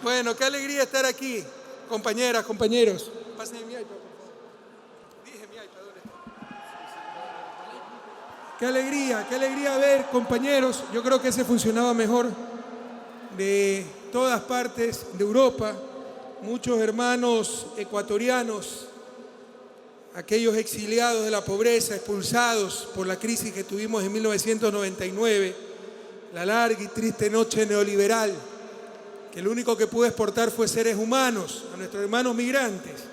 Bueno, qué alegría estar aquí, compañeras, compañeros. Pásenme mi iPad, por favor. Dije mi iPad, ¿dónde está? Qué alegría ver, compañeros. Yo creo que ese funcionaba mejor de todas partes de Europa. Muchos hermanos ecuatorianos, aquellos exiliados de la pobreza, expulsados por la crisis que tuvimos en 1999, la larga y triste noche neoliberal, que lo único que pudo exportar fue seres humanos, a nuestros hermanos migrantes.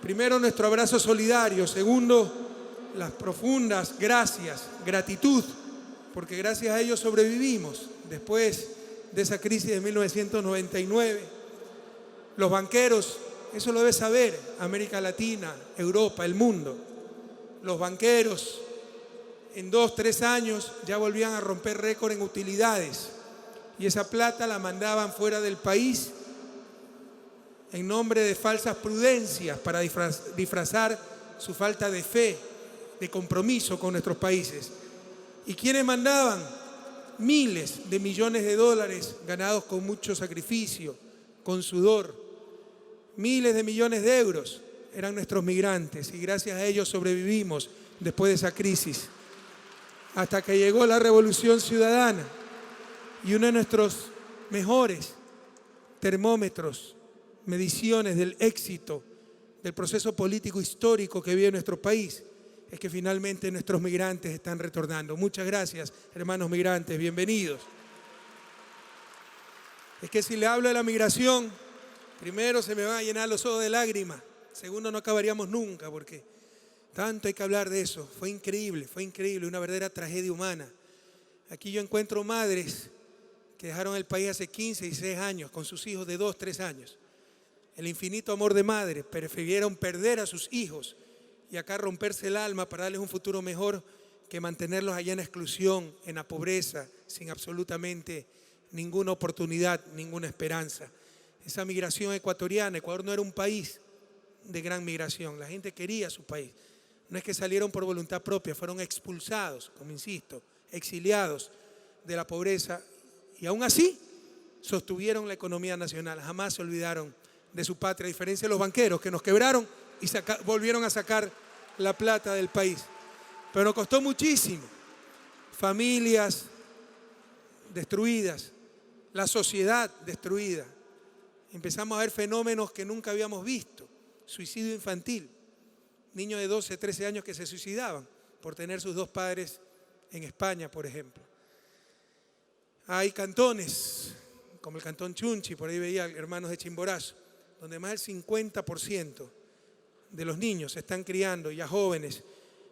Primero, nuestro abrazo solidario. Segundo, las profundas gracias, gratitud, porque gracias a ellos sobrevivimos después de esa crisis de 1999. Los banqueros, eso lo debe saber América Latina, Europa, el mundo. Los banqueros en 2, 3 años ya volvían a romper récord en utilidades. Y esa plata la mandaban fuera del país en nombre de falsas prudencias para disfrazar su falta de fe, de compromiso con nuestros países. ¿Y quiénes mandaban? Miles de millones de dólares ganados con mucho sacrificio, con sudor. Miles de millones de euros eran nuestros migrantes y gracias a ellos sobrevivimos después de esa crisis. Hasta que llegó la Revolución Ciudadana. Y uno de nuestros mejores termómetros, mediciones del éxito del proceso político histórico que vive nuestro país, es que finalmente nuestros migrantes están retornando. Muchas gracias, hermanos migrantes, bienvenidos. Es que si le hablo de la migración, primero se me van a llenar los ojos de lágrimas, segundo no acabaríamos nunca, porque tanto hay que hablar de eso. Fue increíble, una verdadera tragedia humana. Aquí yo encuentro madres que dejaron el país hace 15 y 16 años con sus hijos de 2, 3 años. El infinito amor de madre, prefirieron perder a sus hijos y acá romperse el alma para darles un futuro mejor que mantenerlos allá en exclusión, en la pobreza, sin absolutamente ninguna oportunidad, ninguna esperanza. Esa migración ecuatoriana, Ecuador no era un país de gran migración, la gente quería su país. No es que salieron por voluntad propia, fueron expulsados, como insisto, exiliados de la pobreza. Y aún así, sostuvieron la economía nacional, jamás se olvidaron de su patria, a diferencia de los banqueros que nos quebraron y volvieron a sacar la plata del país. Pero nos costó muchísimo. Familias destruidas, la sociedad destruida. Empezamos a ver fenómenos que nunca habíamos visto. Suicidio infantil, niños de 12, 13 años que se suicidaban por tener sus 2 padres en España, por ejemplo. Hay cantones, como el cantón Chunchi, por ahí veía hermanos de Chimborazo, donde más del 50% de los niños se están criando, ya jóvenes,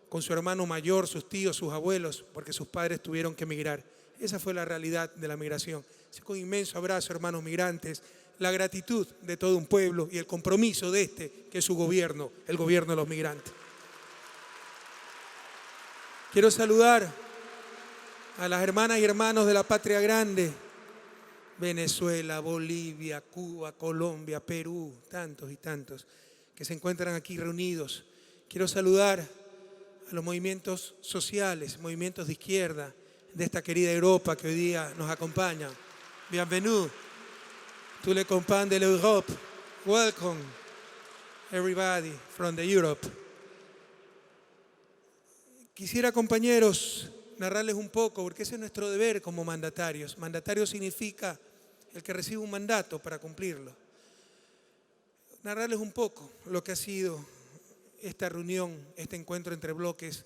con su hermano mayor, sus tíos, sus abuelos, porque sus padres tuvieron que emigrar. Esa fue la realidad de la migración. Así que un inmenso abrazo, hermanos migrantes, la gratitud de todo un pueblo y el compromiso de que es su gobierno, el gobierno de los migrantes. Quiero saludar a las hermanas y hermanos de la patria grande, Venezuela, Bolivia, Cuba, Colombia, Perú, tantos y tantos que se encuentran aquí reunidos. Quiero saludar a los movimientos sociales, movimientos de izquierda de esta querida Europa que hoy día nos acompaña. Bienvenue, tous les compagnons de l'Europe. Welcome, everybody from the Europe. Quisiera, compañeros, narrarles un poco, porque ese es nuestro deber como mandatarios. Mandatario significa el que recibe un mandato para cumplirlo. Narrarles un poco lo que ha sido esta reunión, este encuentro entre bloques,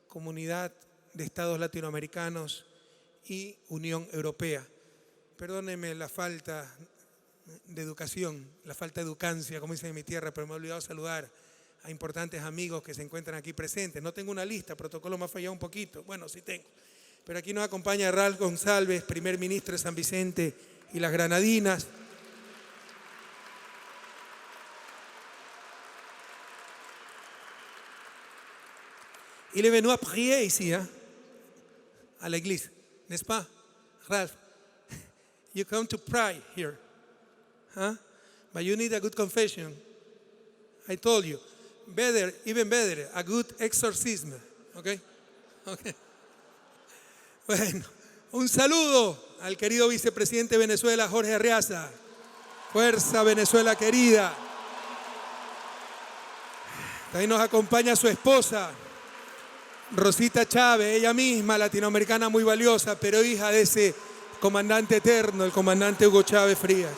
Comunidad de Estados Latinoamericanos y Unión Europea. Perdónenme la falta de educación, la falta de educancia, como dicen en mi tierra, pero me he olvidado saludar a importantes amigos que se encuentran aquí presentes. No tengo una lista, protocolo me ha fallado un poquito. Bueno, sí tengo. Pero aquí nos acompaña Ralph González, primer ministro de San Vicente y las Granadinas. Il est venu à prier ici, hein, à l'église, n'est-ce pas, Ralph? You come to pray here, huh? But you need a good confession. I told you, better, even better, a good exorcism, okay? Okay. Bueno, un saludo al querido vicepresidente de Venezuela, Jorge Arreaza. Fuerza Venezuela querida. También nos acompaña su esposa, Rosita Chávez, ella misma latinoamericana muy valiosa, pero hija de ese comandante eterno, el comandante Hugo Chávez Frías.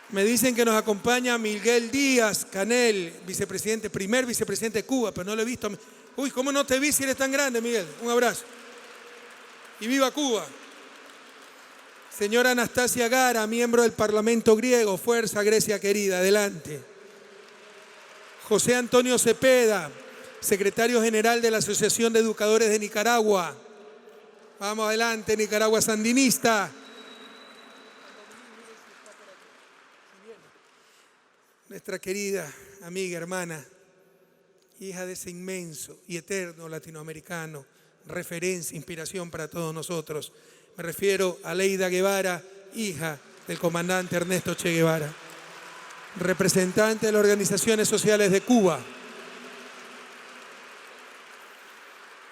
Me dicen que nos acompaña Miguel Díaz Canel, vicepresidente, primer vicepresidente de Cuba, pero no lo he visto. Uy, ¿cómo no te vi si eres tan grande, Miguel? Un abrazo. Y viva Cuba. Señora Anastasia Gara, miembro del Parlamento griego, fuerza Grecia querida, adelante. José Antonio Cepeda, secretario general de la Asociación de Educadores de Nicaragua. Vamos adelante, Nicaragua sandinista. Nuestra querida amiga, hermana, hija de ese inmenso y eterno latinoamericano, referencia, inspiración para todos nosotros. Me refiero a Leida Guevara, hija del comandante Ernesto Che Guevara, representante de las organizaciones sociales de Cuba.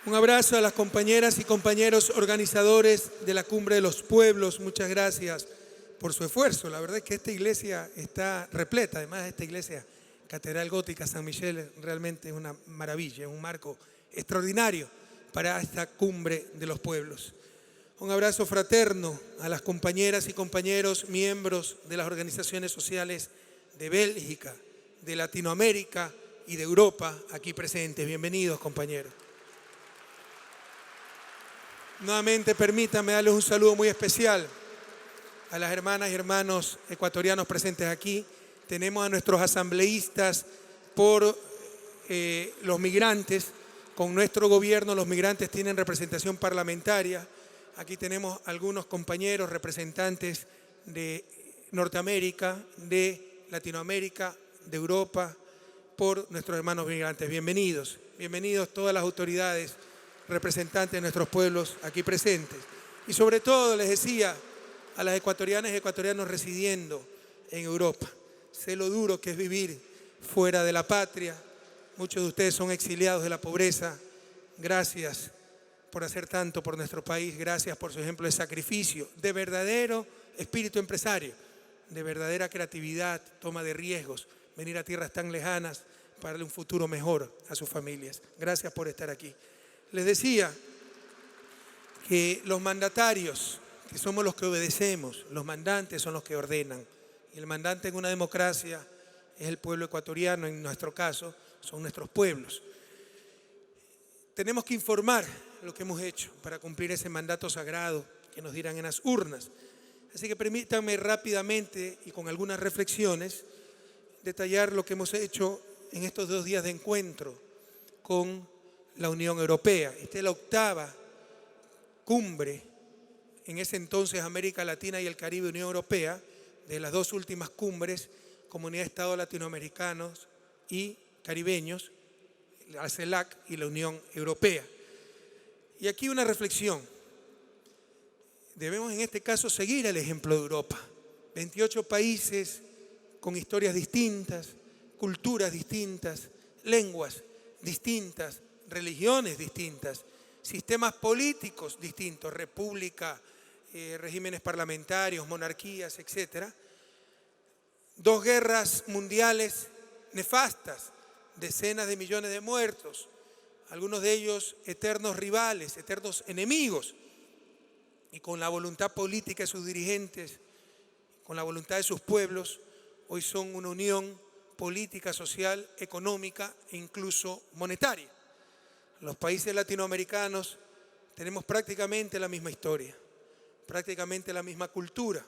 Un abrazo a las compañeras y compañeros organizadores de la Cumbre de los Pueblos. Muchas gracias por su esfuerzo. La verdad es que esta iglesia está repleta. Además, esta iglesia, Catedral Gótica San Michel, realmente es una maravilla, es un marco extraordinario para esta Cumbre de los Pueblos. Un abrazo fraterno a las compañeras y compañeros miembros de las organizaciones sociales de Bélgica, de Latinoamérica y de Europa aquí presentes. Bienvenidos, compañeros. Nuevamente permítanme darles un saludo muy especial a las hermanas y hermanos ecuatorianos presentes aquí. Tenemos a nuestros asambleístas por los migrantes. Con nuestro gobierno los migrantes tienen representación parlamentaria. Aquí tenemos algunos compañeros representantes de Norteamérica, de Latinoamérica, de Europa, por nuestros hermanos migrantes. Bienvenidos, bienvenidos todas las autoridades representantes de nuestros pueblos aquí presentes. Y sobre todo les decía a las ecuatorianas y ecuatorianos residiendo en Europa, sé lo duro que es vivir fuera de la patria. Muchos de ustedes son exiliados de la pobreza. Gracias por hacer tanto por nuestro país, gracias por su ejemplo de sacrificio, de verdadero espíritu empresario, de verdadera creatividad, toma de riesgos, venir a tierras tan lejanas para darle un futuro mejor a sus familias. Gracias por estar aquí. Les decía que los mandatarios, que somos los que obedecemos, los mandantes son los que ordenan. Y el mandante en una democracia es el pueblo ecuatoriano, en nuestro caso, son nuestros pueblos. Tenemos que informar lo que hemos hecho para cumplir ese mandato sagrado que nos dirán en las urnas. Así que permítanme rápidamente y con algunas reflexiones detallar lo que hemos hecho en estos 2 días de encuentro con la Unión Europea. Esta es la 8ª cumbre, en ese entonces América Latina y el Caribe, Unión Europea, de las 2 últimas cumbres, Comunidad de Estados Latinoamericanos y Caribeños, la CELAC y la Unión Europea. Y aquí una reflexión. Debemos en este caso seguir el ejemplo de Europa. 28 países con historias distintas, culturas distintas, lenguas distintas, religiones distintas, sistemas políticos distintos, república, regímenes parlamentarios, monarquías, etc. 2 guerras mundiales nefastas, decenas de millones de muertos, algunos de ellos eternos rivales, eternos enemigos, y con la voluntad política de sus dirigentes, con la voluntad de sus pueblos, hoy son una unión política, social, económica e incluso monetaria. Los países latinoamericanos tenemos prácticamente la misma historia, prácticamente la misma cultura,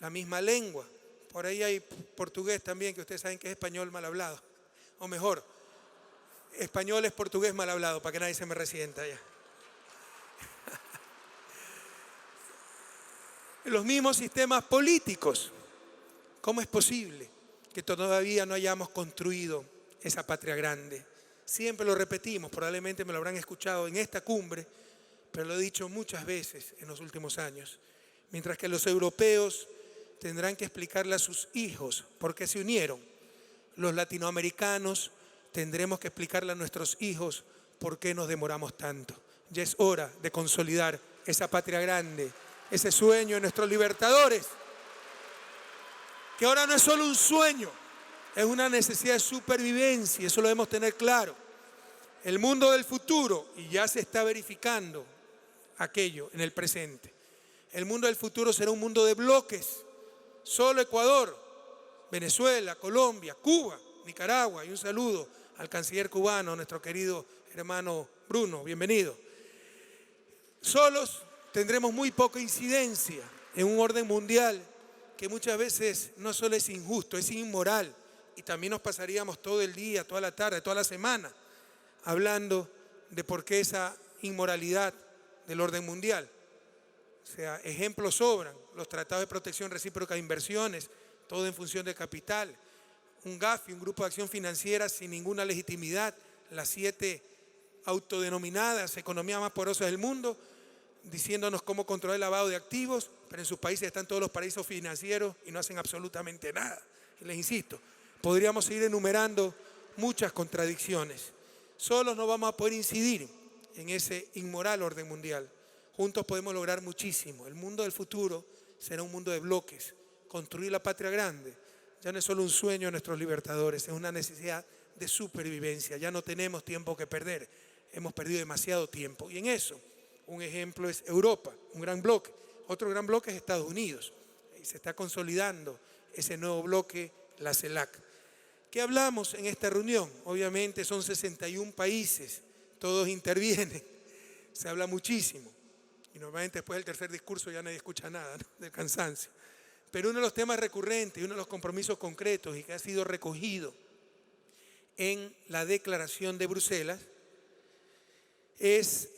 la misma lengua. Por ahí hay portugués también, que ustedes saben que es español mal hablado. O mejor, español es portugués mal hablado, para que nadie se me resienta ya. Los mismos sistemas políticos. ¿Cómo es posible que todavía no hayamos construido esa patria grande? Siempre lo repetimos, probablemente me lo habrán escuchado en esta cumbre, pero lo he dicho muchas veces en los últimos años. Mientras que los europeos tendrán que explicarle a sus hijos por qué se unieron, los latinoamericanos tendremos que explicarle a nuestros hijos por qué nos demoramos tanto. Ya es hora de consolidar esa patria grande ese sueño de nuestros libertadores, que ahora no es solo un sueño, es una necesidad de supervivencia, eso lo debemos tener claro. El mundo del futuro, y ya se está verificando aquello en el presente, el mundo del futuro será un mundo de bloques. Solo Ecuador, Venezuela, Colombia, Cuba, Nicaragua, y un saludo al canciller cubano, nuestro querido hermano Bruno, bienvenido. Solos tendremos muy poca incidencia en un orden mundial que muchas veces no solo es injusto, es inmoral, y también nos pasaríamos todo el día, toda la tarde, toda la semana hablando de por qué esa inmoralidad del orden mundial. O sea, ejemplos sobran, los tratados de protección recíproca de inversiones, todo en función de capital, un GAFI, un grupo de acción financiera sin ninguna legitimidad, las 7 autodenominadas economías más poderosas del mundo, diciéndonos cómo controlar el lavado de activos, pero en sus países están todos los paraísos financieros y no hacen absolutamente nada. Y les insisto, podríamos seguir enumerando muchas contradicciones. Solos no vamos a poder incidir en ese inmoral orden mundial. Juntos podemos lograr muchísimo. El mundo del futuro será un mundo de bloques. Construir la patria grande ya no es solo un sueño de nuestros libertadores, es una necesidad de supervivencia. Ya no tenemos tiempo que perder. Hemos perdido demasiado tiempo. Y en eso, un ejemplo es Europa, un gran bloque. Otro gran bloque es Estados Unidos. Y se está consolidando ese nuevo bloque, la CELAC. ¿Qué hablamos en esta reunión? Obviamente son 61 países, todos intervienen, se habla muchísimo. Y normalmente después del tercer discurso ya nadie escucha nada, ¿no?, del cansancio. Pero uno de los temas recurrentes y uno de los compromisos concretos y que ha sido recogido en la Declaración de Bruselas es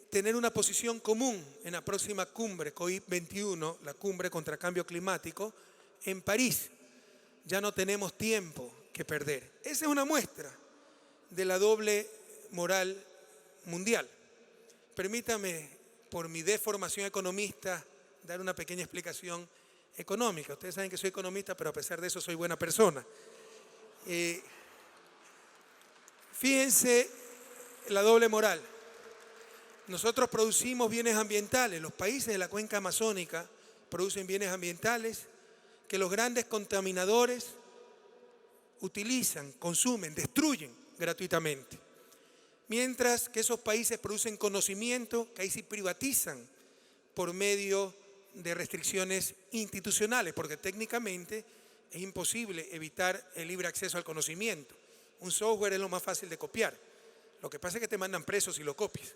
tener una posición común en la próxima cumbre COP21, la cumbre contra cambio climático, en París. Ya no tenemos tiempo que perder. Esa es una muestra de la doble moral mundial. Permítame, por mi deformación economista, dar una pequeña explicación económica. Ustedes saben que soy economista, pero a pesar de eso soy buena persona. Fíjense la doble moral. Nosotros producimos bienes ambientales. Los países de la cuenca amazónica producen bienes ambientales que los grandes contaminadores utilizan, consumen, destruyen gratuitamente. Mientras que esos países producen conocimiento que ahí sí privatizan por medio de restricciones institucionales, porque técnicamente es imposible evitar el libre acceso al conocimiento. Un software es lo más fácil de copiar. Lo que pasa es que te mandan preso si lo copias.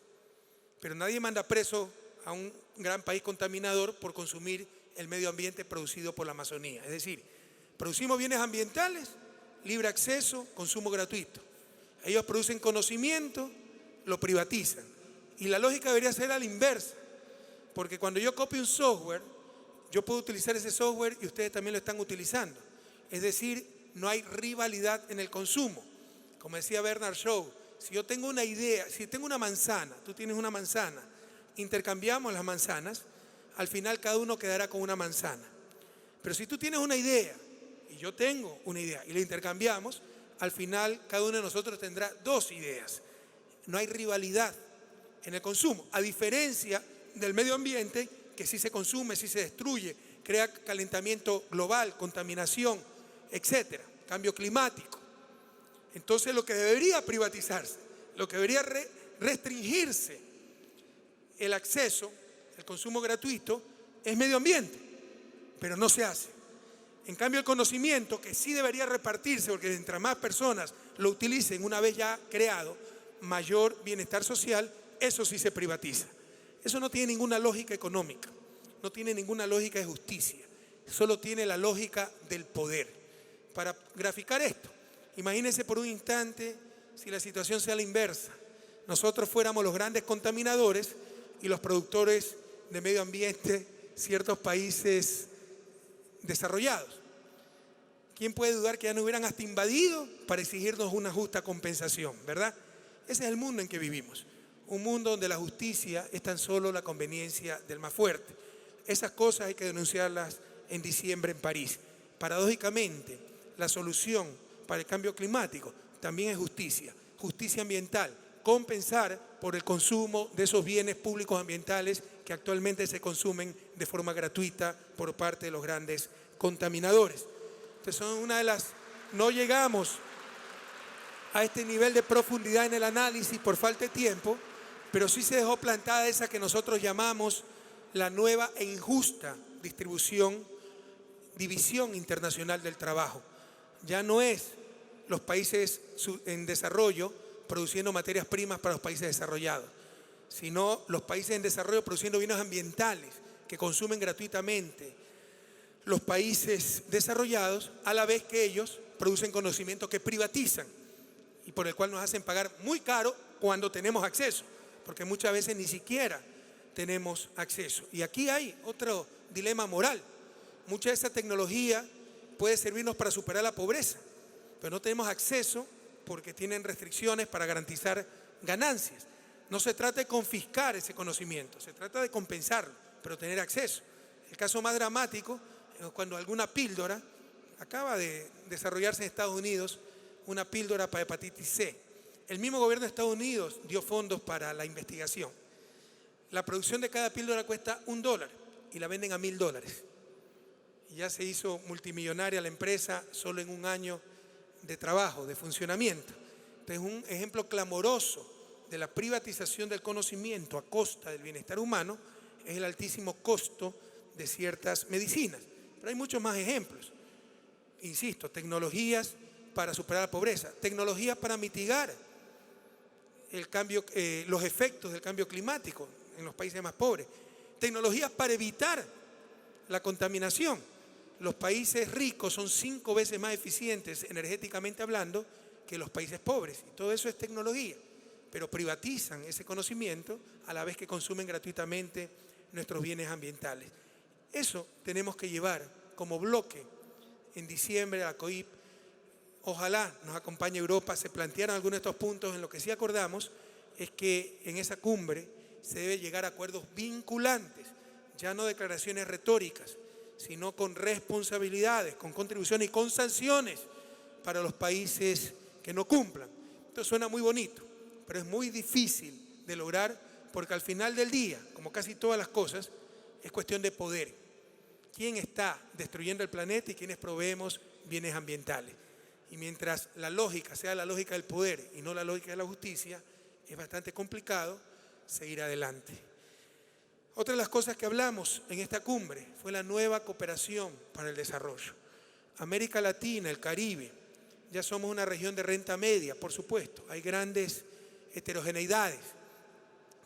Pero nadie manda preso a un gran país contaminador por consumir el medio ambiente producido por la Amazonía. Es decir, producimos bienes ambientales, libre acceso, consumo gratuito. Ellos producen conocimiento, lo privatizan. Y la lógica debería ser a la inversa. Porque cuando yo copio un software, yo puedo utilizar ese software y ustedes también lo están utilizando. Es decir, no hay rivalidad en el consumo. Como decía Bernard Shaw, si yo tengo una idea, si tengo una manzana, tú tienes una manzana, intercambiamos las manzanas, al final cada uno quedará con una manzana. Pero si tú tienes una idea y yo tengo una idea y la intercambiamos, al final cada uno de nosotros tendrá 2 ideas. No hay rivalidad en el consumo, a diferencia del medio ambiente que sí se consume, sí se destruye, crea calentamiento global, contaminación, etcétera, cambio climático. Entonces lo que debería privatizarse, lo que debería restringirse el acceso, el consumo gratuito, es medio ambiente, pero no se hace. En cambio el conocimiento, que sí debería repartirse, porque mientras más personas lo utilicen una vez ya creado, mayor bienestar social, eso sí se privatiza. Eso no tiene ninguna lógica económica, no tiene ninguna lógica de justicia, solo tiene la lógica del poder. Para graficar esto, imagínense por un instante si la situación sea la inversa. Nosotros fuéramos los grandes contaminadores y los productores de medio ambiente, ciertos países desarrollados. ¿Quién puede dudar que ya nos hubieran hasta invadido para exigirnos una justa compensación, verdad? Ese es el mundo en que vivimos. Un mundo donde la justicia es tan solo la conveniencia del más fuerte. Esas cosas hay que denunciarlas en diciembre en París. Paradójicamente, la solución para el cambio climático también es justicia, justicia ambiental, compensar por el consumo de esos bienes públicos ambientales que actualmente se consumen de forma gratuita por parte de los grandes contaminadores. Entonces son una de las... No llegamos a este nivel de profundidad en el análisis por falta de tiempo, pero sí se dejó plantada esa que nosotros llamamos la nueva e injusta división internacional del trabajo. Ya no es los países en desarrollo produciendo materias primas para los países desarrollados, sino los países en desarrollo produciendo bienes ambientales que consumen gratuitamente los países desarrollados, a la vez que ellos producen conocimiento que privatizan y por el cual nos hacen pagar muy caro cuando tenemos acceso, porque muchas veces ni siquiera tenemos acceso. Y aquí hay otro dilema moral. Mucha de esa tecnología puede servirnos para superar la pobreza, pero no tenemos acceso porque tienen restricciones para garantizar ganancias. No se trata de confiscar ese conocimiento, se trata de compensarlo, pero tener acceso. El caso más dramático es cuando alguna píldora, acaba de desarrollarse en Estados Unidos, una píldora para hepatitis C. El mismo gobierno de Estados Unidos dio fondos para la investigación. La producción de cada píldora cuesta $1 y la venden a $1000. Y ya se hizo multimillonaria la empresa solo en un año de trabajo, de funcionamiento. Entonces, un ejemplo clamoroso de la privatización del conocimiento a costa del bienestar humano es el altísimo costo de ciertas medicinas. Pero hay muchos más ejemplos. Insisto, tecnologías para superar la pobreza, tecnologías para mitigar el cambio, los efectos del cambio climático en los países más pobres, tecnologías para evitar la contaminación. Los países ricos son 5 veces más eficientes energéticamente hablando que los países pobres. Y todo eso es tecnología, pero privatizan ese conocimiento a la vez que consumen gratuitamente nuestros bienes ambientales. Eso tenemos que llevar como bloque en diciembre a la COIP. Ojalá nos acompañe Europa, se plantearan algunos de estos puntos. En lo que sí acordamos es que en esa cumbre se debe llegar a acuerdos vinculantes, ya no declaraciones retóricas, sino con responsabilidades, con contribuciones y con sanciones para los países que no cumplan. Esto suena muy bonito, pero es muy difícil de lograr porque al final del día, como casi todas las cosas, es cuestión de poder. ¿Quién está destruyendo el planeta y quiénes proveemos bienes ambientales? Y mientras la lógica sea la lógica del poder y no la lógica de la justicia, es bastante complicado seguir adelante. Otra de las cosas que hablamos en esta cumbre fue la nueva cooperación para el desarrollo. América Latina, el Caribe, ya somos una región de renta media, por supuesto. Hay grandes heterogeneidades.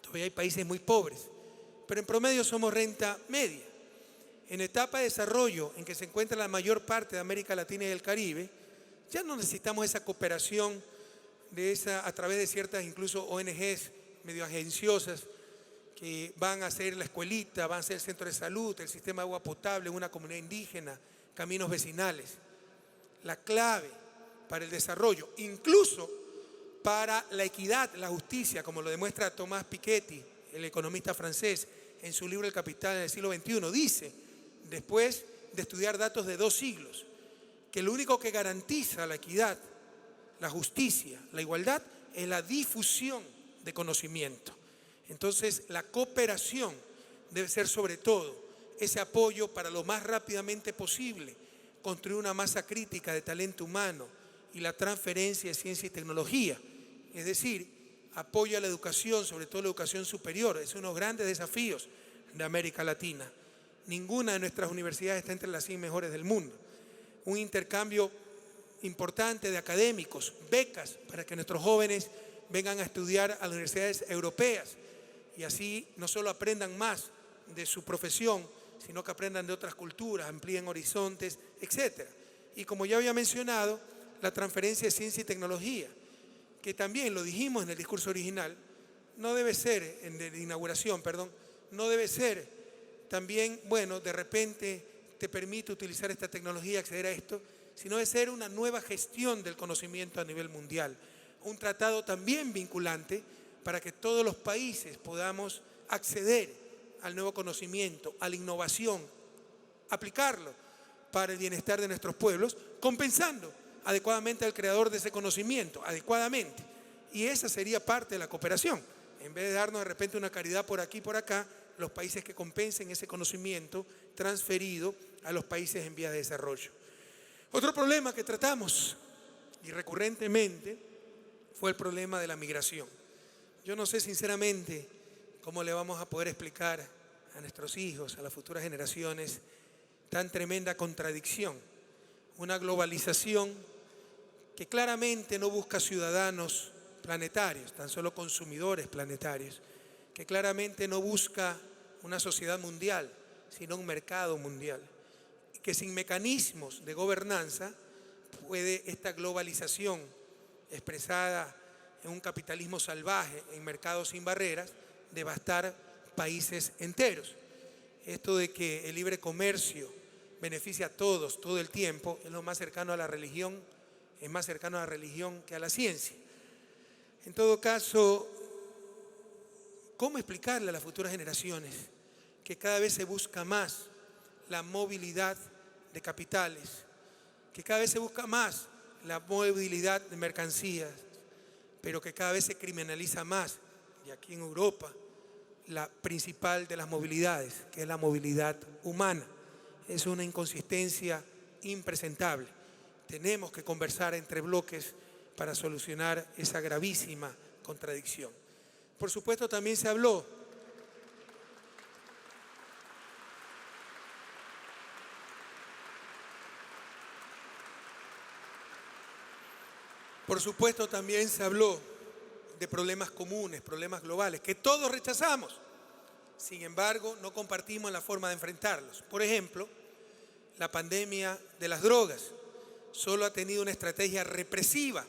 Todavía hay países muy pobres, pero en promedio somos renta media. En etapa de desarrollo en que se encuentra la mayor parte de América Latina y del Caribe, ya no necesitamos esa cooperación a través de ciertas incluso ONGs medio agenciosas que van a hacer la escuelita, van a hacer el centro de salud, el sistema de agua potable, una comunidad indígena, caminos vecinales. La clave para el desarrollo, incluso para la equidad, la justicia, como lo demuestra Thomas Piketty, el economista francés, en su libro El Capital en el siglo XXI, dice, después de estudiar datos de 2 siglos, que lo único que garantiza la equidad, la justicia, la igualdad, es la difusión de conocimiento. Entonces, la cooperación debe ser sobre todo ese apoyo para lo más rápidamente posible, construir una masa crítica de talento humano y la transferencia de ciencia y tecnología. Es decir, apoyo a la educación, sobre todo la educación superior. Es uno de los grandes desafíos de América Latina. Ninguna de nuestras universidades está entre las 100 mejores del mundo. Un intercambio importante de académicos, becas para que nuestros jóvenes vengan a estudiar a las universidades europeas y así no solo aprendan más de su profesión, sino que aprendan de otras culturas, amplíen horizontes, etc. Y como ya había mencionado, la transferencia de ciencia y tecnología, que también lo dijimos en el discurso original, no debe ser, en la inauguración, perdón, no debe ser también, bueno, de repente te permite utilizar esta tecnología, acceder a esto, sino debe ser una nueva gestión del conocimiento a nivel mundial. Un tratado también vinculante para que todos los países podamos acceder al nuevo conocimiento, a la innovación, aplicarlo para el bienestar de nuestros pueblos, compensando adecuadamente al creador de ese conocimiento, adecuadamente. Y esa sería parte de la cooperación. En vez de darnos de repente una caridad por aquí y por acá, los países que compensen ese conocimiento transferido a los países en vías de desarrollo. Otro problema que tratamos y recurrentemente fue el problema de la migración. Yo no sé sinceramente cómo le vamos a poder explicar a nuestros hijos, a las futuras generaciones, tan tremenda contradicción. Una globalización que claramente no busca ciudadanos planetarios, tan solo consumidores planetarios, que claramente no busca una sociedad mundial, sino un mercado mundial, que sin mecanismos de gobernanza puede esta globalización expresada en un capitalismo salvaje, en mercados sin barreras, devastar países enteros. Esto de que el libre comercio beneficia a todos todo el tiempo es lo más cercano a la religión, es más cercano a la religión que a la ciencia. En todo caso, ¿cómo explicarle a las futuras generaciones que cada vez se busca más la movilidad de capitales, que cada vez se busca más la movilidad de mercancías, pero que cada vez se criminaliza más, y aquí en Europa, la principal de las movilidades, que es la movilidad humana? Es una inconsistencia impresentable. Tenemos que conversar entre bloques para solucionar esa gravísima contradicción. Por supuesto, también se habló de problemas comunes, problemas globales, que todos rechazamos. Sin embargo, no compartimos la forma de enfrentarlos. Por ejemplo, la pandemia de las drogas solo ha tenido una estrategia represiva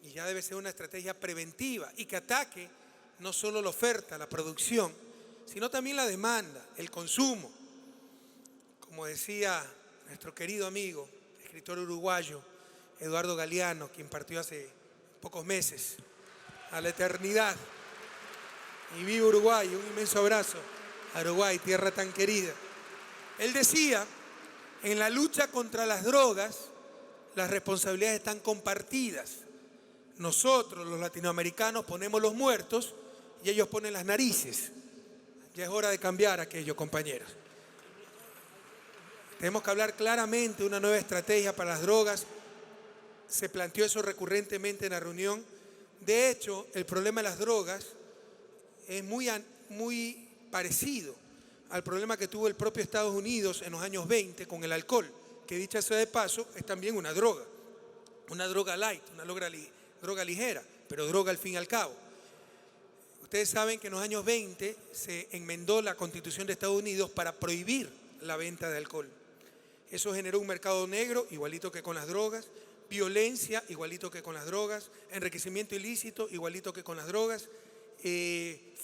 y ya debe ser una estrategia preventiva y que ataque no solo la oferta, la producción, sino también la demanda, el consumo. Como decía nuestro querido amigo, escritor uruguayo, Eduardo Galeano, quien partió hace pocos meses a la eternidad. Y viva Uruguay, un inmenso abrazo a Uruguay, tierra tan querida. Él decía, en la lucha contra las drogas, las responsabilidades están compartidas. Nosotros, los latinoamericanos, ponemos los muertos y ellos ponen las narices. Ya es hora de cambiar aquello, compañeros. Tenemos que hablar claramente de una nueva estrategia para las drogas. Se planteó eso recurrentemente en la reunión. De hecho, el problema de las drogas es muy parecido al problema que tuvo el propio Estados Unidos en los años 20 con el alcohol, que dicha sea de paso, es también una droga light, una droga ligera, pero droga al fin y al cabo. Ustedes saben que en los años 20 se enmendó la Constitución de Estados Unidos para prohibir la venta de alcohol. Eso generó un mercado negro, igualito que con las drogas, violencia, igualito que con las drogas, enriquecimiento ilícito, igualito que con las drogas,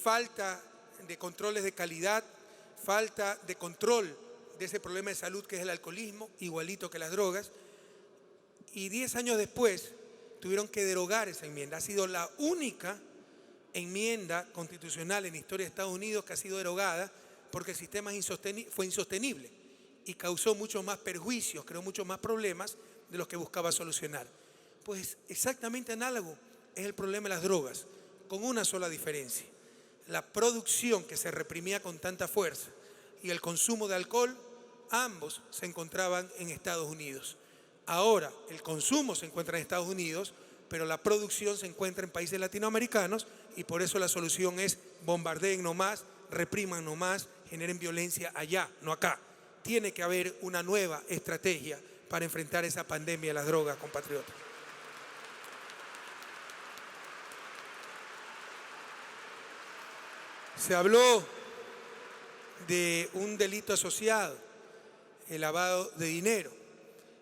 falta de controles de calidad, falta de control de ese problema de salud que es el alcoholismo, igualito que las drogas. Y 10 años después tuvieron que derogar esa enmienda. Ha sido la única enmienda constitucional en la historia de Estados Unidos que ha sido derogada porque el sistema fue insostenible y causó muchos más perjuicios, creó muchos más problemas de los que buscaba solucionar. Pues exactamente análogo es el problema de las drogas, con una sola diferencia. La producción que se reprimía con tanta fuerza y el consumo de alcohol, ambos se encontraban en Estados Unidos. Ahora el consumo se encuentra en Estados Unidos, pero la producción se encuentra en países latinoamericanos y por eso la solución es bombardeen nomás, repriman nomás, generen violencia allá, no acá. Tiene que haber una nueva estrategia para enfrentar esa pandemia de las drogas, compatriotas. Se habló de un delito asociado, el lavado de dinero.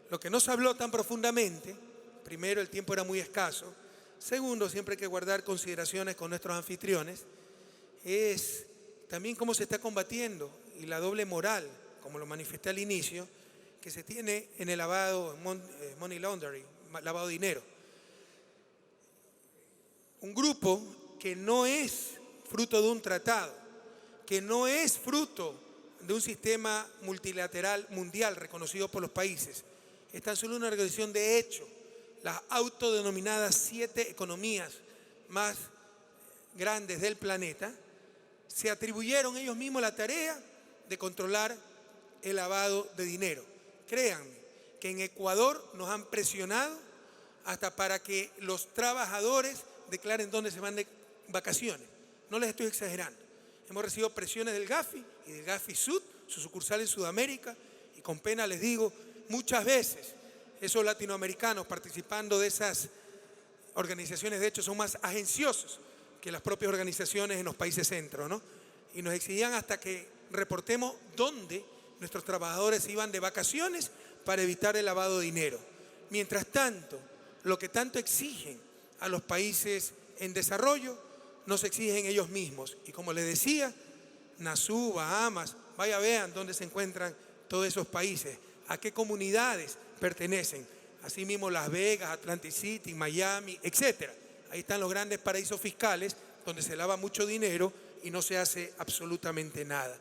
Lo que no se habló tan profundamente, primero, el tiempo era muy escaso. Segundo, siempre hay que guardar consideraciones con nuestros anfitriones, es también cómo se está combatiendo y la doble moral, como lo manifesté al inicio, que se tiene en el lavado, money laundering, lavado de dinero. Un grupo que no es fruto de un tratado, que no es fruto de un sistema multilateral mundial reconocido por los países, es tan solo una organización de hecho, las autodenominadas 7 economías más grandes del planeta, se atribuyeron ellos mismos la tarea de controlar el lavado de dinero. Créanme que en Ecuador nos han presionado hasta para que los trabajadores declaren dónde se van de vacaciones. No les estoy exagerando. Hemos recibido presiones del Gafi y del Gafi Sud, su sucursal en Sudamérica, y con pena les digo, muchas veces esos latinoamericanos participando de esas organizaciones, de hecho, son más agenciosos que las propias organizaciones en los países centro, ¿no? Y nos exigían hasta que reportemos dónde nuestros trabajadores iban de vacaciones para evitar el lavado de dinero. Mientras tanto, lo que tanto exigen a los países en desarrollo, nos exigen ellos mismos. Y como les decía, Nassau, Bahamas, vaya vean dónde se encuentran todos esos países, a qué comunidades pertenecen. Asimismo Las Vegas, Atlantic City, Miami, etc. Ahí están los grandes paraísos fiscales donde se lava mucho dinero y no se hace absolutamente nada.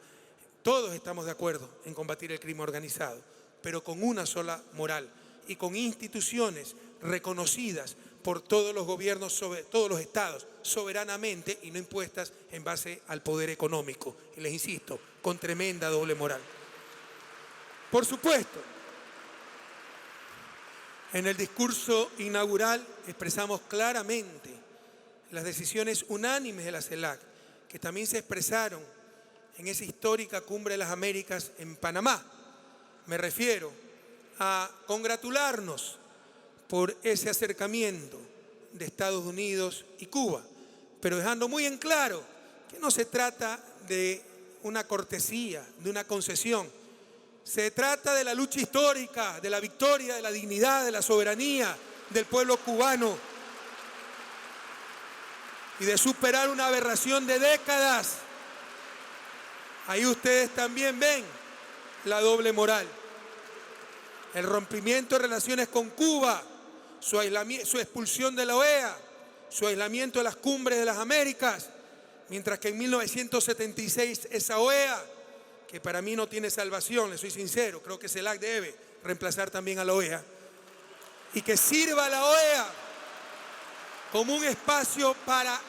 Todos estamos de acuerdo en combatir el crimen organizado, pero con una sola moral y con instituciones reconocidas por todos los gobiernos, todos los estados, soberanamente y no impuestas en base al poder económico. Y les insisto, con tremenda doble moral. Por supuesto, en el discurso inaugural expresamos claramente las decisiones unánimes de la CELAC, que también se expresaron en esa histórica Cumbre de las Américas en Panamá. Me refiero a congratularnos por ese acercamiento de Estados Unidos y Cuba, pero dejando muy en claro que no se trata de una cortesía, de una concesión. Se trata de la lucha histórica, de la victoria, de la dignidad, de la soberanía del pueblo cubano y de superar una aberración de décadas. Ahí ustedes también ven la doble moral. El rompimiento de relaciones con Cuba, su expulsión de la OEA, su aislamiento de las cumbres de las Américas, mientras que en 1976 esa OEA, que para mí no tiene salvación, le soy sincero, creo que CELAC debe reemplazar también a la OEA, y que sirva a la OEA como un espacio para,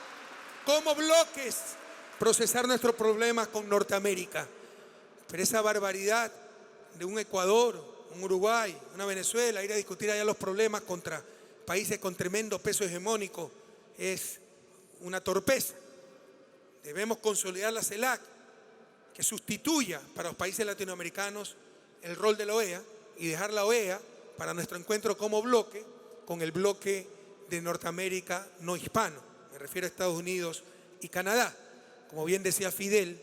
como bloques, procesar nuestros problemas con Norteamérica. Pero esa barbaridad de un Ecuador, un Uruguay, una Venezuela, ir a discutir allá los problemas contra países con tremendo peso hegemónico es una torpeza. Debemos consolidar la CELAC, que sustituya para los países latinoamericanos el rol de la OEA y dejar la OEA para nuestro encuentro como bloque con el bloque de Norteamérica no hispano. Me refiero a Estados Unidos y Canadá. Como bien decía Fidel,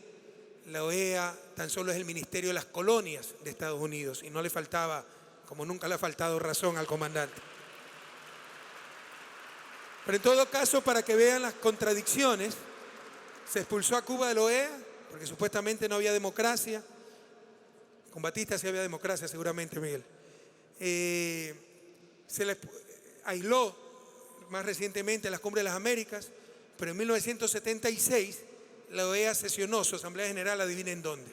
la OEA tan solo es el ministerio de las colonias de Estados Unidos y no le faltaba, como nunca le ha faltado razón al comandante. Pero en todo caso, para que vean las contradicciones, se expulsó a Cuba de la OEA porque supuestamente no había democracia. Con Batista sí había democracia seguramente, Miguel. Se le aisló más recientemente en las Cumbres de las Américas, pero en 1976 la OEA sesionó su Asamblea General, adivinen dónde,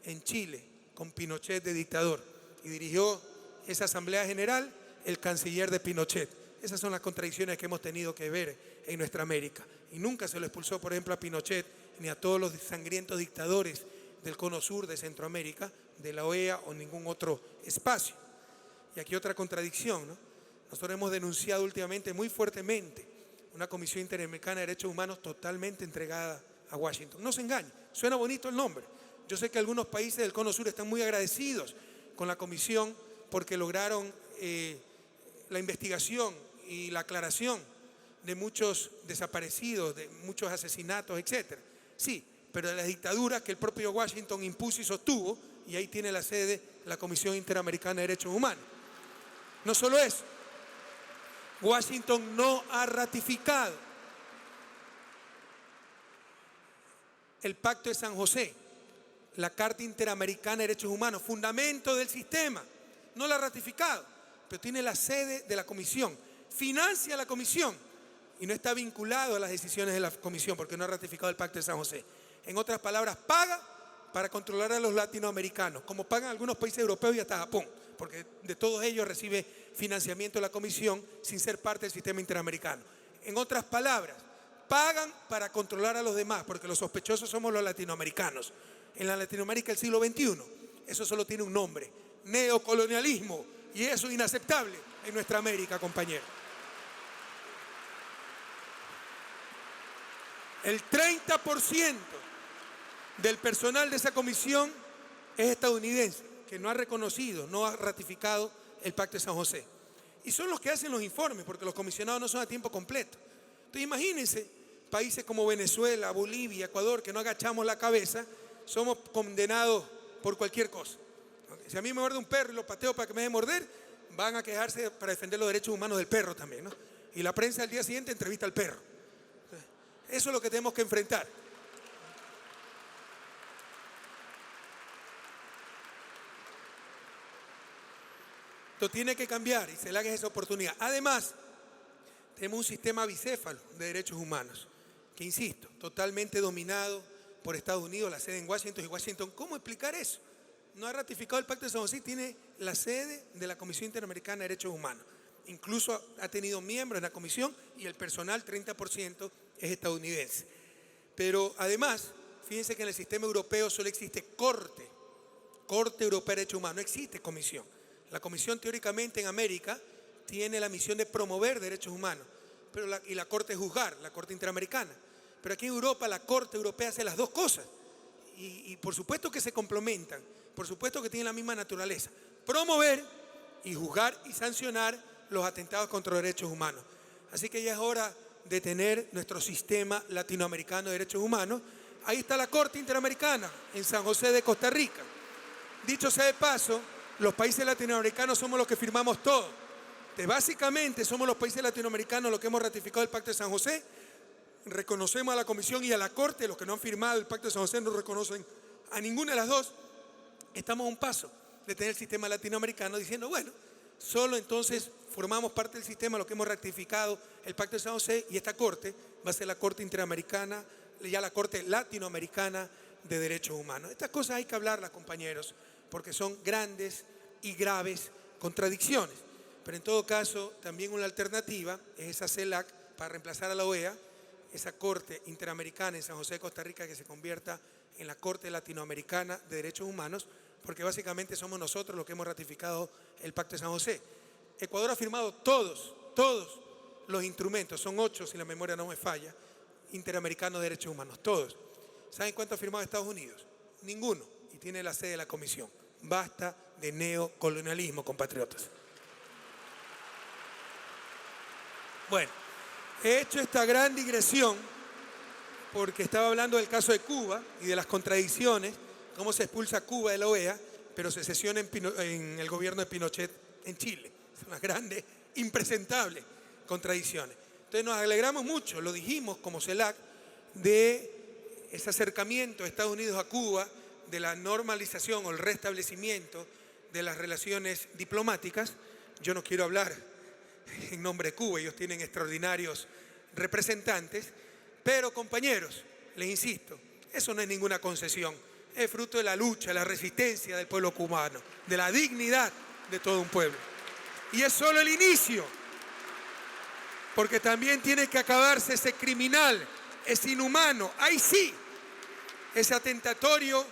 en Chile, con Pinochet de dictador, y dirigió esa Asamblea General el canciller de Pinochet. Esas son las contradicciones que hemos tenido que ver en nuestra América. Y nunca se lo expulsó, por ejemplo, a Pinochet ni a todos los sangrientos dictadores del cono sur de Centroamérica, de la OEA o ningún otro espacio. Y aquí otra contradicción, ¿no? Nosotros hemos denunciado últimamente muy fuertemente una Comisión Interamericana de Derechos Humanos totalmente entregada a Washington. No se engañe, suena bonito el nombre. Yo sé que algunos países del cono sur están muy agradecidos con la comisión porque lograron la investigación y la aclaración de muchos desaparecidos, de muchos asesinatos, etc. Sí, pero de las dictaduras que el propio Washington impuso y sostuvo, y ahí tiene la sede la Comisión Interamericana de Derechos Humanos. No solo eso, Washington no ha ratificado el Pacto de San José, la Carta Interamericana de Derechos Humanos, fundamento del sistema. No la ha ratificado, pero tiene la sede de la comisión, financia la comisión y no está vinculado a las decisiones de la comisión porque no ha ratificado el Pacto de San José. En otras palabras, paga para controlar a los latinoamericanos, como pagan algunos países europeos y hasta Japón, porque de todos ellos recibe financiamiento de la comisión sin ser parte del sistema interamericano. En otras palabras, pagan para controlar a los demás, porque los sospechosos somos los latinoamericanos. En la Latinoamérica del siglo XXI, eso solo tiene un nombre: neocolonialismo, y eso es inaceptable en nuestra América, compañeros. El 30% del personal de esa comisión es estadounidense, que no ha reconocido, no ha ratificado el Pacto de San José. Y son los que hacen los informes, porque los comisionados no son a tiempo completo. Entonces imagínense, países como Venezuela, Bolivia, Ecuador, que no agachamos la cabeza, somos condenados por cualquier cosa. Si a mí me muerde un perro y lo pateo para que me deje morder, van a quejarse para defender los derechos humanos del perro también, ¿no? Y la prensa al día siguiente entrevista al perro. Eso es lo que tenemos que enfrentar. Esto tiene que cambiar y CELAC es esa oportunidad. Además, tenemos un sistema bicéfalo de derechos humanos, que insisto, totalmente dominado por Estados Unidos, la sede en Washington. Y Washington, ¿cómo explicar eso? No ha ratificado el Pacto de San José, tiene la sede de la Comisión Interamericana de Derechos Humanos. Incluso ha tenido miembros en la comisión y el personal, 30%, es estadounidense. Pero además, fíjense que en el sistema europeo solo existe Corte Europea de Derechos Humanos, no existe comisión. La comisión teóricamente en América tiene la misión de promover derechos humanos, y la Corte es juzgar, la Corte Interamericana. Pero aquí en Europa la Corte Europea hace las dos cosas. Y por supuesto que se complementan, por supuesto que tienen la misma naturaleza: promover y juzgar y sancionar los atentados contra los derechos humanos. Así que ya es hora de tener nuestro sistema latinoamericano de derechos humanos. Ahí está la Corte Interamericana en San José de Costa Rica. Dicho sea de paso, los países latinoamericanos somos los que firmamos todo. Básicamente somos los países latinoamericanos los que hemos ratificado el Pacto de San José. Reconocemos a la Comisión y a la Corte. Los que no han firmado el Pacto de San José no reconocen a ninguna de las dos. Estamos a un paso de tener el sistema latinoamericano diciendo, bueno, solo entonces formamos parte del sistema los que hemos ratificado el Pacto de San José, y esta Corte va a ser la Corte Interamericana, ya la Corte Latinoamericana de Derechos Humanos. Estas cosas hay que hablarlas, compañeros, porque son grandes y graves contradicciones. Pero en todo caso, también una alternativa es esa CELAC para reemplazar a la OEA, esa Corte Interamericana en San José de Costa Rica, que se convierta en la Corte Latinoamericana de Derechos Humanos, porque básicamente somos nosotros los que hemos ratificado el Pacto de San José. Ecuador ha firmado todos los instrumentos, son 8 si la memoria no me falla, interamericanos de derechos humanos, todos. ¿Saben cuánto ha firmado Estados Unidos? Ninguno, y tiene la sede de la Comisión. Basta de neocolonialismo, compatriotas. Bueno, he hecho esta gran digresión porque estaba hablando del caso de Cuba y de las contradicciones, cómo se expulsa a Cuba de la OEA, pero se sesiona en el gobierno de Pinochet en Chile. Son unas grandes, impresentables contradicciones. Entonces nos alegramos mucho, lo dijimos como CELAC, de ese acercamiento de Estados Unidos a Cuba, de la normalización o el restablecimiento de las relaciones diplomáticas. Yo no quiero hablar en nombre de Cuba, ellos tienen extraordinarios representantes, pero compañeros, les insisto, eso no es ninguna concesión, es fruto de la lucha, la resistencia del pueblo cubano, de la dignidad de todo un pueblo. Y es solo el inicio, porque también tiene que acabarse ese criminal, ese inhumano, ahí sí, ese atentatorio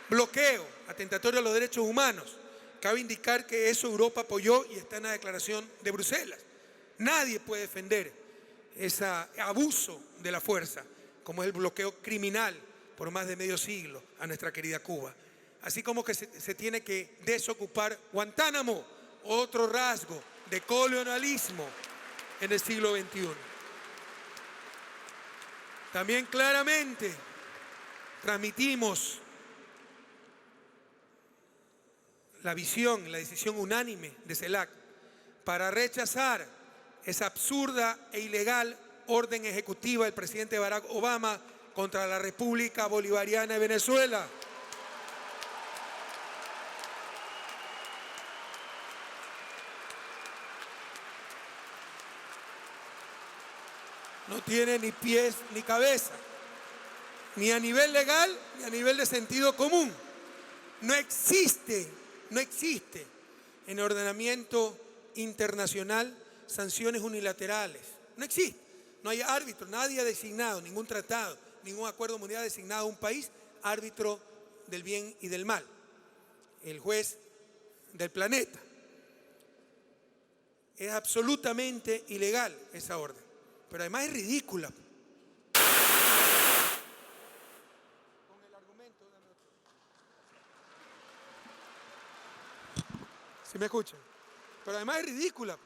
bloqueo, atentatorio a los derechos humanos. Cabe indicar que eso Europa apoyó y está en la declaración de Bruselas. Nadie puede defender ese abuso de la fuerza, como es el bloqueo criminal por más de medio siglo a nuestra querida Cuba. Así como que se tiene que desocupar Guantánamo, otro rasgo de colonialismo en el siglo XXI. También claramente transmitimos la visión, la decisión unánime de CELAC para rechazar esa absurda e ilegal orden ejecutiva del presidente Barack Obama contra la República Bolivariana de Venezuela. No tiene ni pies ni cabeza, ni a nivel legal ni a nivel de sentido común. No existe en el ordenamiento internacional sanciones unilaterales. No existe. No hay árbitro, nadie ha designado, ningún tratado, ningún acuerdo mundial ha designado a un país árbitro del bien y del mal, el juez del planeta. Es absolutamente ilegal esa orden, pero además es ridícula. Con el argumento, ¿sí me escuchan? Pero además es ridícula,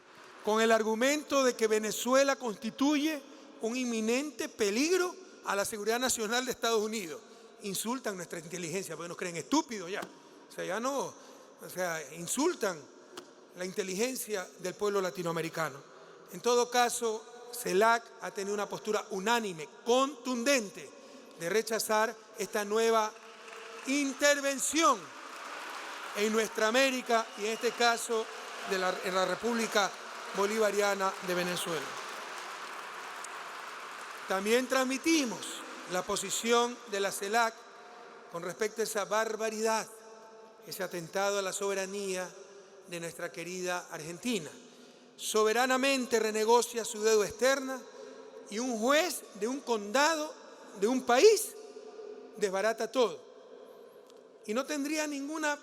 con el argumento de que Venezuela constituye un inminente peligro a la seguridad nacional de Estados Unidos. Insultan nuestra inteligencia porque nos creen estúpidos ya. O sea, ya no, insultan la inteligencia del pueblo latinoamericano. En todo caso, CELAC ha tenido una postura unánime, contundente, de rechazar esta nueva intervención en nuestra América y en este caso en la República Bolivariana de Venezuela. También transmitimos la posición de la CELAC con respecto a esa barbaridad, ese atentado a la soberanía de nuestra querida Argentina. Soberanamente renegocia su deuda externa y un juez de un condado de un país desbarata todo. Y no tendría ninguna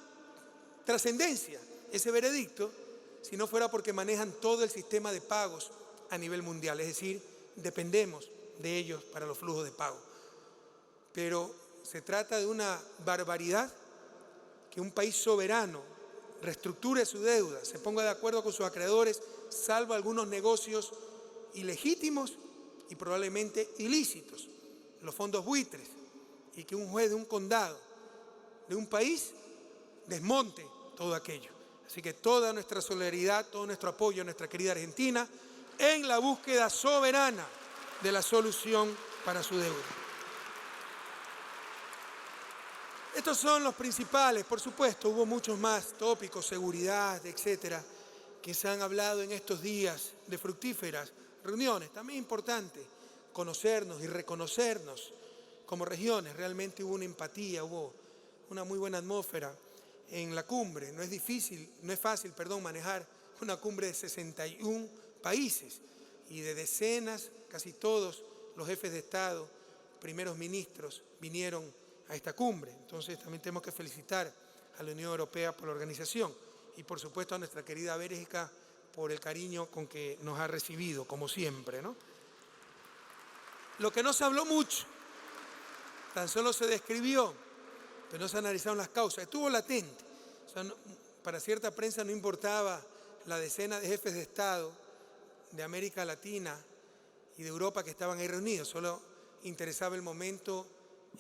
trascendencia ese veredicto si no fuera porque manejan todo el sistema de pagos a nivel mundial, es decir, dependemos de ellos para los flujos de pago. Pero se trata de una barbaridad que un país soberano reestructure su deuda, se ponga de acuerdo con sus acreedores, salvo algunos negocios ilegítimos y probablemente ilícitos, los fondos buitres, y que un juez de un condado de un país desmonte todo aquello. Así que toda nuestra solidaridad, todo nuestro apoyo a nuestra querida Argentina en la búsqueda soberana de la solución para su deuda. Estos son los principales, por supuesto, hubo muchos más tópicos, seguridad, etcétera, que se han hablado en estos días de fructíferas reuniones. También es importante conocernos y reconocernos como regiones. Realmente hubo una empatía, hubo una muy buena atmósfera en la cumbre. No es fácil manejar una cumbre de 61 países y de decenas, casi todos los jefes de Estado, primeros ministros vinieron a esta cumbre. Entonces también tenemos que felicitar a la Unión Europea por la organización y por supuesto a nuestra querida Bélgica por el cariño con que nos ha recibido, como siempre, ¿no? Lo que no se habló mucho, tan solo se describió, pero no se analizaron las causas, estuvo latente. O sea, para cierta prensa no importaba la decena de jefes de Estado de América Latina y de Europa que estaban ahí reunidos, solo interesaba el momento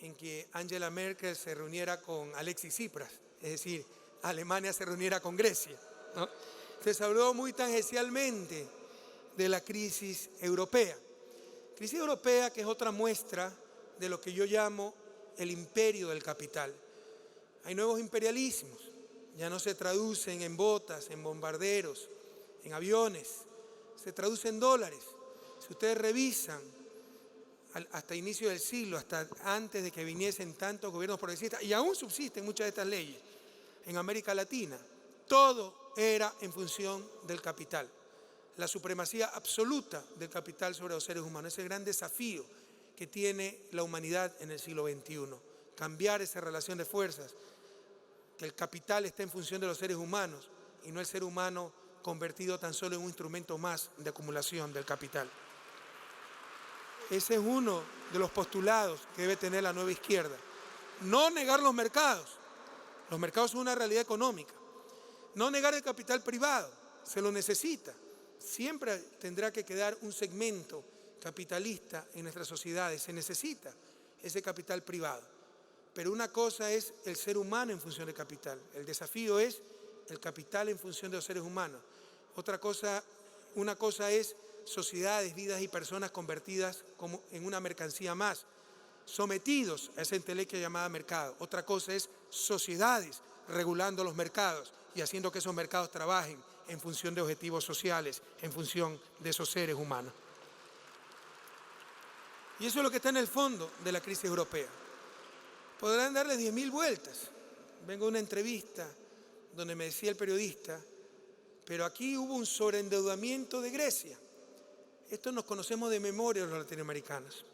en que Angela Merkel se reuniera con Alexis Tsipras, es decir, Alemania se reuniera con Grecia, ¿no? Se habló muy tangencialmente de la crisis europea. Crisis europea que es otra muestra de lo que yo llamo el imperio del capital. Hay nuevos imperialismos, ya no se traducen en botas, en bombarderos, en aviones, se traducen en dólares. Si ustedes revisan, hasta inicio del siglo, hasta antes de que viniesen tantos gobiernos progresistas, y aún subsisten muchas de estas leyes en América Latina, todo era en función del capital. La supremacía absoluta del capital sobre los seres humanos, ese gran desafío que tiene la humanidad en el siglo XXI. Cambiar esa relación de fuerzas, que el capital esté en función de los seres humanos y no el ser humano convertido tan solo en un instrumento más de acumulación del capital. Ese es uno de los postulados que debe tener la nueva izquierda. No negar los mercados. Los mercados son una realidad económica. No negar el capital privado. Se lo necesita. Siempre tendrá que quedar un segmento capitalista en nuestras sociedades. Se necesita ese capital privado. Pero una cosa es el ser humano en función del capital. El desafío es el capital en función de los seres humanos. Una cosa es sociedades, vidas y personas convertidas como en una mercancía más, sometidos a esa entelequia llamada mercado. Otra cosa es sociedades regulando los mercados y haciendo que esos mercados trabajen en función de objetivos sociales, en función de esos seres humanos. Y eso es lo que está en el fondo de la crisis europea. Podrán darle 10.000 vueltas. Vengo a una entrevista donde me decía el periodista, pero aquí hubo un sobreendeudamiento de Grecia. Esto nos conocemos de memoria los latinoamericanos,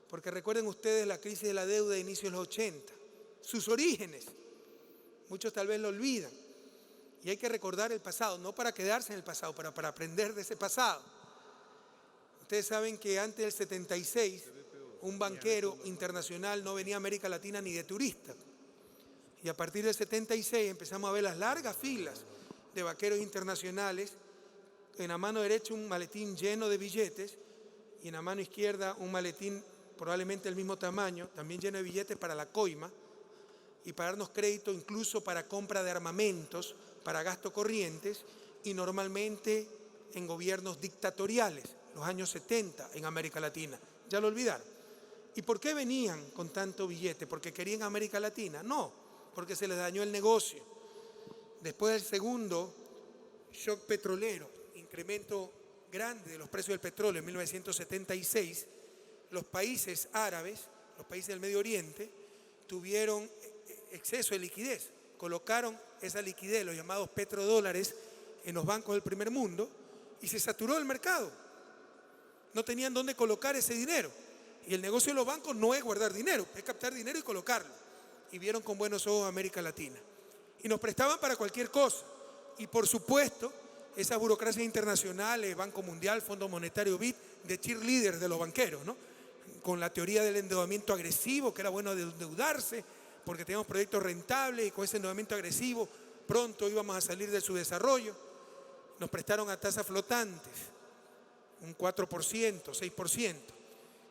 porque recuerden ustedes la crisis de la deuda de inicios de los 80, sus orígenes, muchos tal vez lo olvidan, y hay que recordar el pasado, no para quedarse en el pasado, pero para aprender de ese pasado. Ustedes saben que antes del 76, un banquero internacional no venía a América Latina ni de turista, y a partir del 76 empezamos a ver las largas filas de banqueros internacionales, en la mano derecha un maletín lleno de billetes y en la mano izquierda un maletín probablemente del mismo tamaño, también lleno de billetes para la coima y para darnos crédito incluso para compra de armamentos, para gastos corrientes y normalmente en gobiernos dictatoriales, los años 70 en América Latina. Ya lo olvidaron. ¿Y por qué venían con tanto billete? ¿Porque querían América Latina? No, porque se les dañó el negocio. Después del segundo shock petrolero, incremento grande de los precios del petróleo en 1976, los países árabes, los países del Medio Oriente, tuvieron exceso de liquidez. Colocaron esa liquidez, los llamados petrodólares, en los bancos del primer mundo y se saturó el mercado. No tenían dónde colocar ese dinero. Y el negocio de los bancos no es guardar dinero, es captar dinero y colocarlo. Y vieron con buenos ojos a América Latina. Y nos prestaban para cualquier cosa. Y por supuesto, esas burocracias internacionales, Banco Mundial, Fondo Monetario, BID, de cheerleaders de los banqueros, ¿no? Con la teoría del endeudamiento agresivo, que era bueno endeudarse, porque teníamos proyectos rentables y con ese endeudamiento agresivo pronto íbamos a salir de su desarrollo. Nos prestaron a tasas flotantes, un 4%, 6%.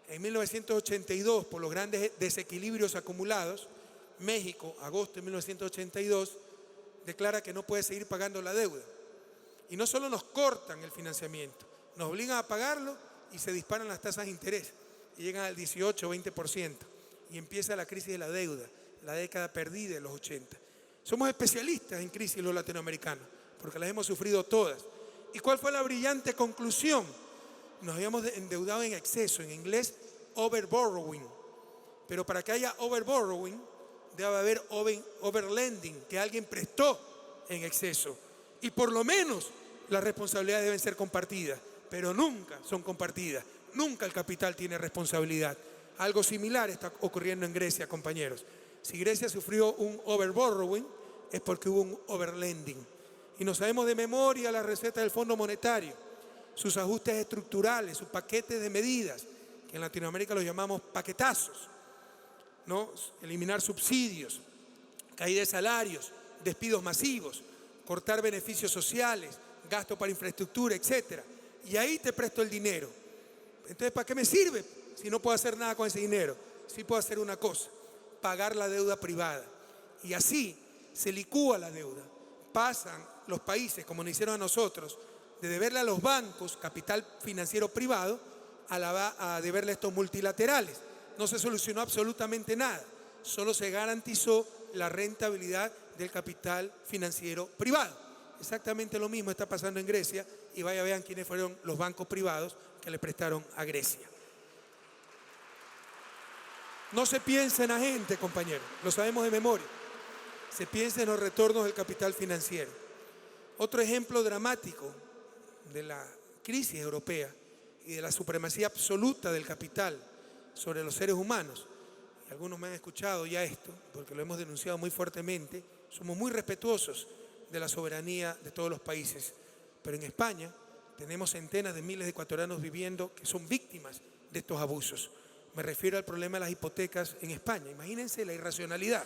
En 1982, por los grandes desequilibrios acumulados, México, agosto de 1982, declara que no puede seguir pagando la deuda. Y no solo nos cortan el financiamiento, nos obligan a pagarlo y se disparan las tasas de interés y llegan al 18 o 20%. Y empieza la crisis de la deuda, la década perdida de los 80. Somos especialistas en crisis los latinoamericanos, porque las hemos sufrido todas. ¿Y cuál fue la brillante conclusión? Nos habíamos endeudado en exceso, en inglés overborrowing. Pero para que haya overborrowing, debe haber overlending, que alguien prestó en exceso. Y por lo menos las responsabilidades deben ser compartidas, pero nunca son compartidas. Nunca el capital tiene responsabilidad. Algo similar está ocurriendo en Grecia, compañeros. Si Grecia sufrió un overborrowing, es porque hubo un overlending. Y nos sabemos de memoria la receta del Fondo Monetario, sus ajustes estructurales, sus paquetes de medidas, que en Latinoamérica los llamamos paquetazos, ¿no? Eliminar subsidios, caída de salarios, despidos masivos, cortar beneficios sociales, gasto para infraestructura, etc. Y ahí te presto el dinero. Entonces, ¿para qué me sirve si no puedo hacer nada con ese dinero? Sí puedo hacer una cosa, pagar la deuda privada. Y así se licúa la deuda. Pasan los países, como nos hicieron a nosotros, de deberle a los bancos, capital financiero privado, a deberle a estos multilaterales. No se solucionó absolutamente nada, solo se garantizó la rentabilidad del capital financiero privado. Exactamente lo mismo está pasando en Grecia y vean quiénes fueron los bancos privados que le prestaron a Grecia. No se piensa en la gente, compañeros, lo sabemos de memoria. Se piensa en los retornos del capital financiero. Otro ejemplo dramático de la crisis europea y de la supremacía absoluta del capital sobre los seres humanos. Y algunos me han escuchado ya esto, porque lo hemos denunciado muy fuertemente. Somos muy respetuosos de la soberanía de todos los países. Pero en España tenemos centenas de miles de ecuatorianos viviendo que son víctimas de estos abusos. Me refiero al problema de las hipotecas en España. Imagínense la irracionalidad.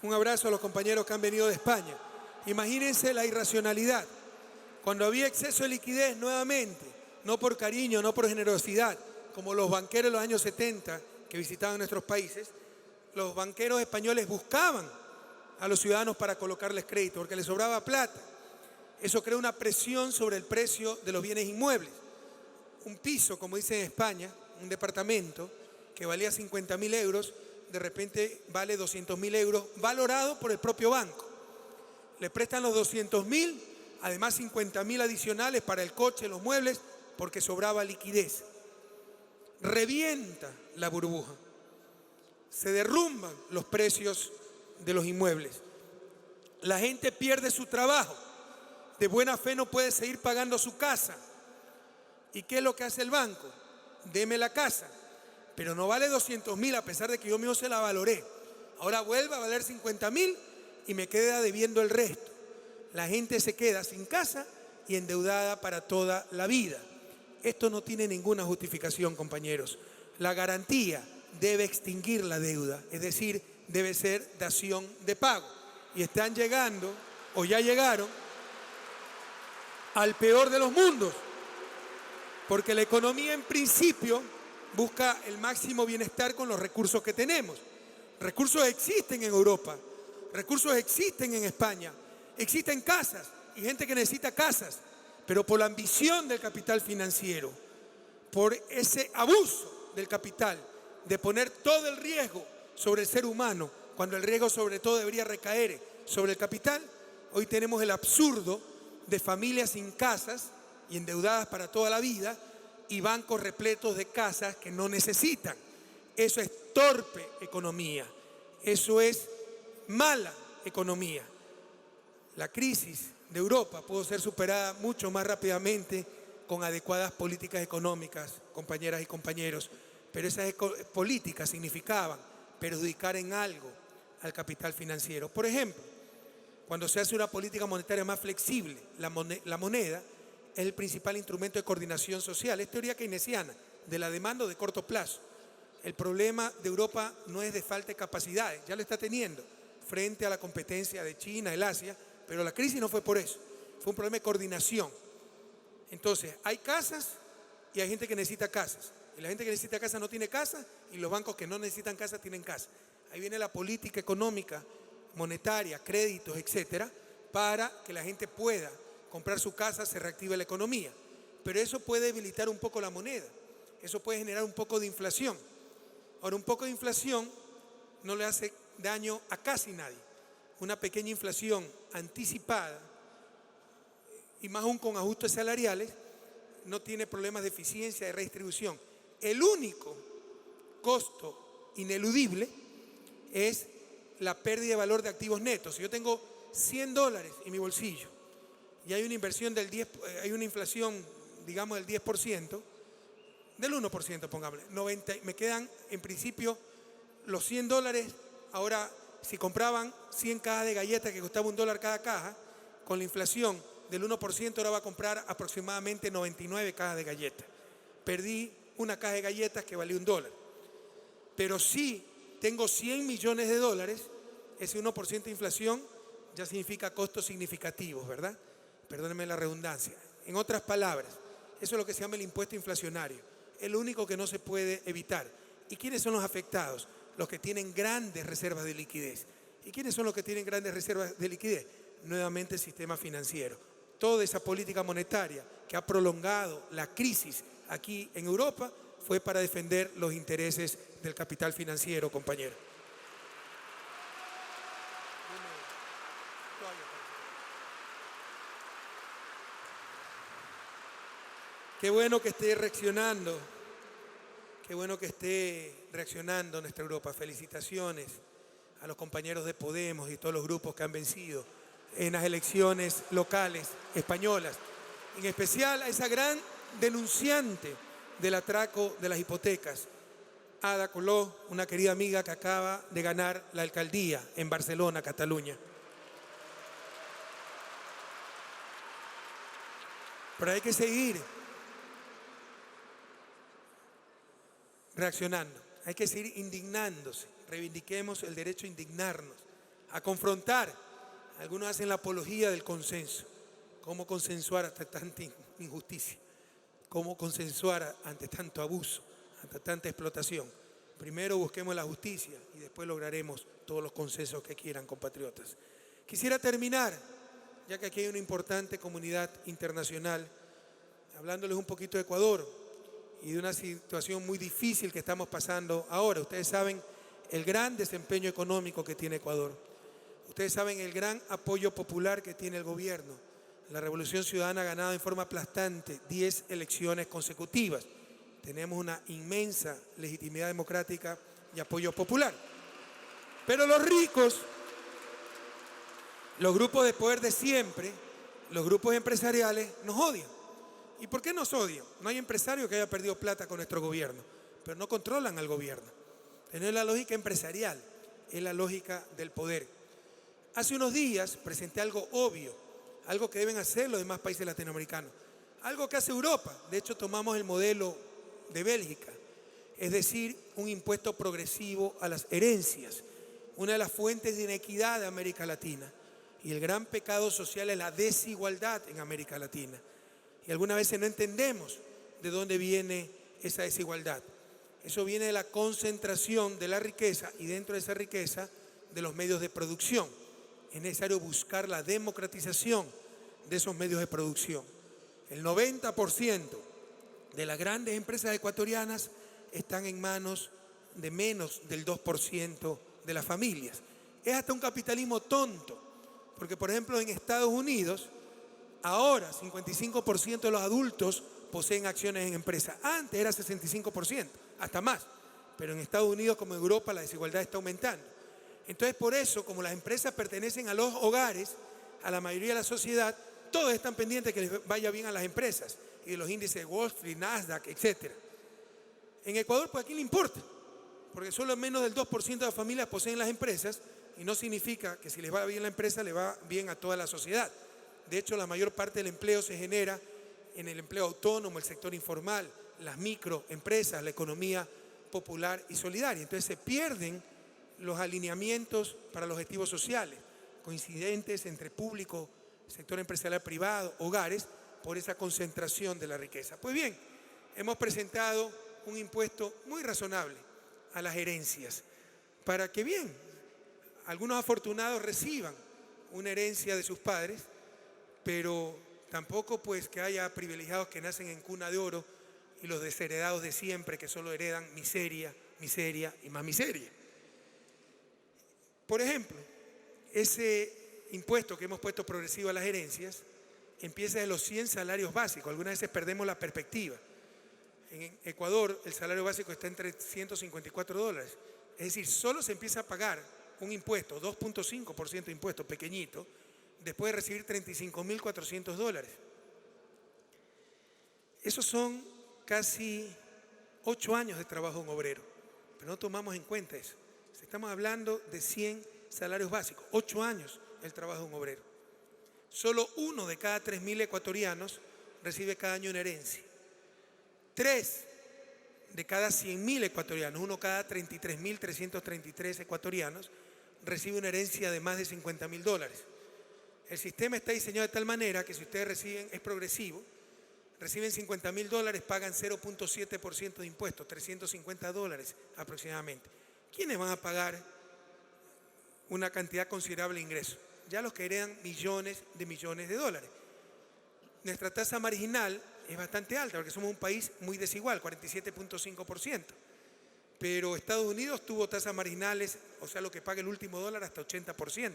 Un abrazo a los compañeros que han venido de España. Imagínense la irracionalidad. Cuando había exceso de liquidez, nuevamente, no por cariño, no por generosidad, como los banqueros de los años 70 que visitaban nuestros países, los banqueros españoles buscaban a los ciudadanos para colocarles crédito, porque les sobraba plata. Eso crea una presión sobre el precio de los bienes inmuebles. Un piso, como dicen en España, un departamento que valía 50.000 euros, de repente vale 200.000 euros, valorado por el propio banco. Le prestan los 200.000, además 50.000 adicionales para el coche, los muebles, porque sobraba liquidez. Revienta la burbuja. se derrumban los precios de los inmuebles. La gente pierde su trabajo. De buena fe no puede seguir pagando su casa. ¿Y qué es lo que hace el banco? Deme la casa, pero no vale 200.000 a pesar de que yo mismo se la valoré. Ahora vuelve a valer 50.000 y me queda debiendo el resto. La gente se queda sin casa y endeudada para toda la vida. Esto no tiene ninguna justificación, compañeros. La garantía debe extinguir la deuda, es decir, debe ser dación de pago. Y están llegando, o ya llegaron, al peor de los mundos, porque la economía en principio busca el máximo bienestar con los recursos que tenemos. Recursos existen en Europa, recursos existen en España, existen casas y gente que necesita casas, pero por la ambición del capital financiero, por ese abuso del capital, de poner todo el riesgo sobre el ser humano, cuando el riesgo sobre todo debería recaer sobre el capital, hoy tenemos el absurdo de familias sin casas y endeudadas para toda la vida y bancos repletos de casas que no necesitan. Eso es torpe economía, eso es mala economía. La crisis de Europa pudo ser superada mucho más rápidamente con adecuadas políticas económicas, compañeras y compañeros, pero esas políticas significaban perjudicar en algo al capital financiero. Por ejemplo, cuando se hace una política monetaria más flexible, la moneda es el principal instrumento de coordinación social. Es teoría keynesiana, de la demanda de corto plazo. El problema de Europa no es de falta de capacidades, ya lo está teniendo, frente a la competencia de China, el Asia, pero la crisis no fue por eso, fue un problema de coordinación. Entonces, hay casas y hay gente que necesita casas. Y la gente que necesita casa no tiene casa y los bancos que no necesitan casa tienen casa. Ahí viene la política económica, monetaria, créditos, etcétera, para que la gente pueda comprar su casa, se reactive la economía. Pero eso puede debilitar un poco la moneda, eso puede generar un poco de inflación. Ahora, un poco de inflación no le hace daño a casi nadie. Una pequeña inflación anticipada, y más aún con ajustes salariales, no tiene problemas de eficiencia, de redistribución. El único costo ineludible es la pérdida de valor de activos netos. Si yo tengo $100 en mi bolsillo y hay una inversión del 10, hay una inflación, digamos, del 10%, del 1%, pongámosle, 90, me quedan en principio los $100. Ahora, si compraban 100 cajas de galletas que costaba $1 cada caja, con la inflación del 1% ahora va a comprar aproximadamente 99 cajas de galletas. Perdí una caja de galletas que valía $1. Pero si tengo $100 millones, ese 1% de inflación ya significa costos significativos, ¿verdad? Perdónenme la redundancia. En otras palabras, eso es lo que se llama el impuesto inflacionario. Es lo único que no se puede evitar. ¿Y quiénes son los afectados? Los que tienen grandes reservas de liquidez. ¿Y quiénes son los que tienen grandes reservas de liquidez? Nuevamente el sistema financiero. Toda esa política monetaria que ha prolongado la crisis aquí en Europa fue para defender los intereses del capital financiero, compañero. Qué bueno que esté reaccionando. Qué bueno que esté reaccionando nuestra Europa. Felicitaciones a los compañeros de Podemos y todos los grupos que han vencido en las elecciones locales españolas. En especial a esa gran denunciante del atraco de las hipotecas, Ada Colau, una querida amiga que acaba de ganar la alcaldía en Barcelona, Cataluña. Pero hay que seguir reaccionando, hay que seguir indignándose. Reivindiquemos el derecho a indignarnos, a confrontar. Algunos hacen la apología del consenso. ¿Cómo consensuar ante tanta injusticia? ¿Cómo consensuar ante tanto abuso, ante tanta explotación? Primero busquemos la justicia y después lograremos todos los consensos que quieran, compatriotas. Quisiera terminar, ya que aquí hay una importante comunidad internacional, hablándoles un poquito de Ecuador y de una situación muy difícil que estamos pasando ahora. Ustedes saben el gran desempeño económico que tiene Ecuador. Ustedes saben el gran apoyo popular que tiene el gobierno. La Revolución Ciudadana ha ganado en forma aplastante 10 elecciones consecutivas. Tenemos una inmensa legitimidad democrática y apoyo popular. Pero los ricos, los grupos de poder de siempre, los grupos empresariales, nos odian. ¿Y por qué nos odian? No hay empresario que haya perdido plata con nuestro gobierno, pero no controlan al gobierno. No es la lógica empresarial, es la lógica del poder. Hace unos días presenté algo obvio, algo que deben hacer los demás países latinoamericanos, algo que hace Europa. De hecho, tomamos el modelo de Bélgica, es decir, un impuesto progresivo a las herencias, una de las fuentes de inequidad de América Latina. Y el gran pecado social es la desigualdad en América Latina. Y algunas veces no entendemos de dónde viene esa desigualdad. Eso viene de la concentración de la riqueza y dentro de esa riqueza de los medios de producción. Es necesario buscar la democratización de esos medios de producción. El 90% de las grandes empresas ecuatorianas están en manos de menos del 2% de las familias. Es hasta un capitalismo tonto, porque por ejemplo en Estados Unidos, ahora 55% de los adultos poseen acciones en empresas. Antes era 65%, hasta más. Pero en Estados Unidos como en Europa la desigualdad está aumentando. Entonces por eso, como las empresas pertenecen a los hogares, a la mayoría de la sociedad, todos están pendientes de que les vaya bien a las empresas y de los índices de Wall Street, Nasdaq, etc. En Ecuador, pues aquí le importa, porque solo menos del 2% de las familias poseen las empresas y no significa que si les va bien la empresa, le va bien a toda la sociedad. De hecho, la mayor parte del empleo se genera en el empleo autónomo, el sector informal, las microempresas, la economía popular y solidaria. Entonces se pierden los alineamientos para los objetivos sociales, coincidentes entre público, sector empresarial privado, hogares, por esa concentración de la riqueza. Pues bien, hemos presentado un impuesto muy razonable a las herencias, para que bien, algunos afortunados reciban una herencia de sus padres, pero tampoco pues que haya privilegiados que nacen en cuna de oro y los desheredados de siempre que solo heredan miseria, miseria y más miseria. Por ejemplo, ese impuesto que hemos puesto progresivo a las herencias empieza de los 100 salarios básicos. Algunas veces perdemos la perspectiva. En Ecuador el salario básico está en $354. Es decir, solo se empieza a pagar un impuesto, 2.5% de impuesto, pequeñito, después de recibir $35.400. Esos son casi 8 años de trabajo en obrero, pero no tomamos en cuenta eso. Estamos hablando de 100 salarios básicos, 8 años el trabajo en obrero. Solo 1 de cada 3.000 ecuatorianos recibe cada año una herencia. 3 de cada 100.000 ecuatorianos, 1 cada 33.333 ecuatorianos, recibe una herencia de más de $50.000. El sistema está diseñado de tal manera que si ustedes reciben, es progresivo, reciben $50.000, pagan 0.7% de impuestos, $350 aproximadamente. ¿Quiénes van a pagar una cantidad considerable de ingresos? Ya los que heredan millones de dólares. Nuestra tasa marginal es bastante alta porque somos un país muy desigual, 47.5%. Pero Estados Unidos tuvo tasas marginales, o sea, lo que paga el último dólar, hasta 80%.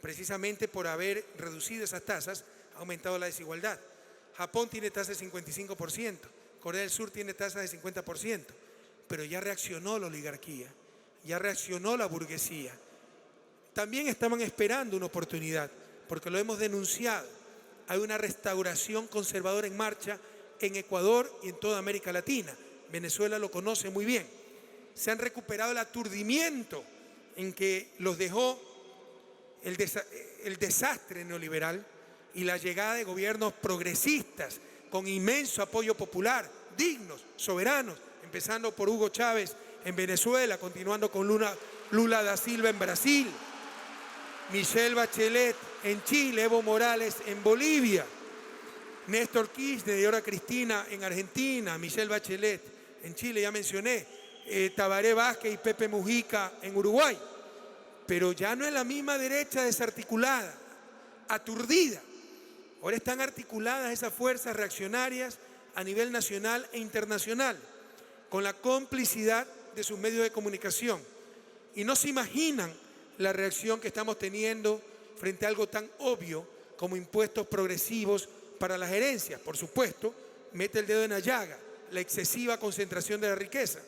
Precisamente por haber reducido esas tasas, ha aumentado la desigualdad. Japón tiene tasas de 55%, Corea del Sur tiene tasas de 50%, pero ya reaccionó la oligarquía, ya reaccionó la burguesía. También estaban esperando una oportunidad, porque lo hemos denunciado. Hay una restauración conservadora en marcha en Ecuador y en toda América Latina. Venezuela lo conoce muy bien. Se han recuperado el aturdimiento en que los dejó el desastre neoliberal y la llegada de gobiernos progresistas con inmenso apoyo popular, dignos, soberanos, empezando por Hugo Chávez en Venezuela, continuando con Lula da Silva en Brasil, Michelle Bachelet en Chile, Evo Morales en Bolivia, Néstor Kirchner y ahora Cristina en Argentina, Michelle Bachelet en Chile, ya mencioné, Tabaré Vázquez y Pepe Mujica en Uruguay. Pero ya no es la misma derecha desarticulada, aturdida. Ahora están articuladas esas fuerzas reaccionarias a nivel nacional e internacional, con la complicidad de sus medios de comunicación. Y no se imaginan la reacción que estamos teniendo frente a algo tan obvio como impuestos progresivos para las herencias. Por supuesto, mete el dedo en la llaga, la excesiva concentración de la riqueza.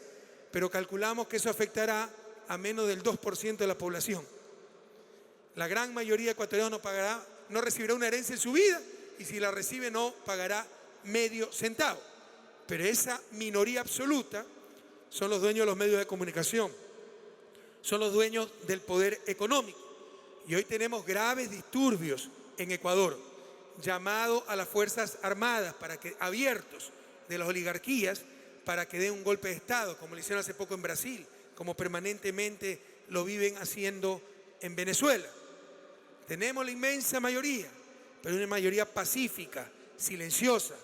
pero calculamos que eso afectará a menos del 2% de la población. La gran mayoría de ecuatorianos no recibirá una herencia en su vida, y si la recibe no pagará medio centavo. Pero esa minoría absoluta son los dueños de los medios de comunicación, son los dueños del poder económico. Y hoy tenemos graves disturbios en Ecuador, llamado a las Fuerzas Armadas abiertos de las oligarquías para que den un golpe de Estado, como lo hicieron hace poco en Brasil, como permanentemente lo viven haciendo en Venezuela. Tenemos la inmensa mayoría, pero una mayoría pacífica, silenciosa.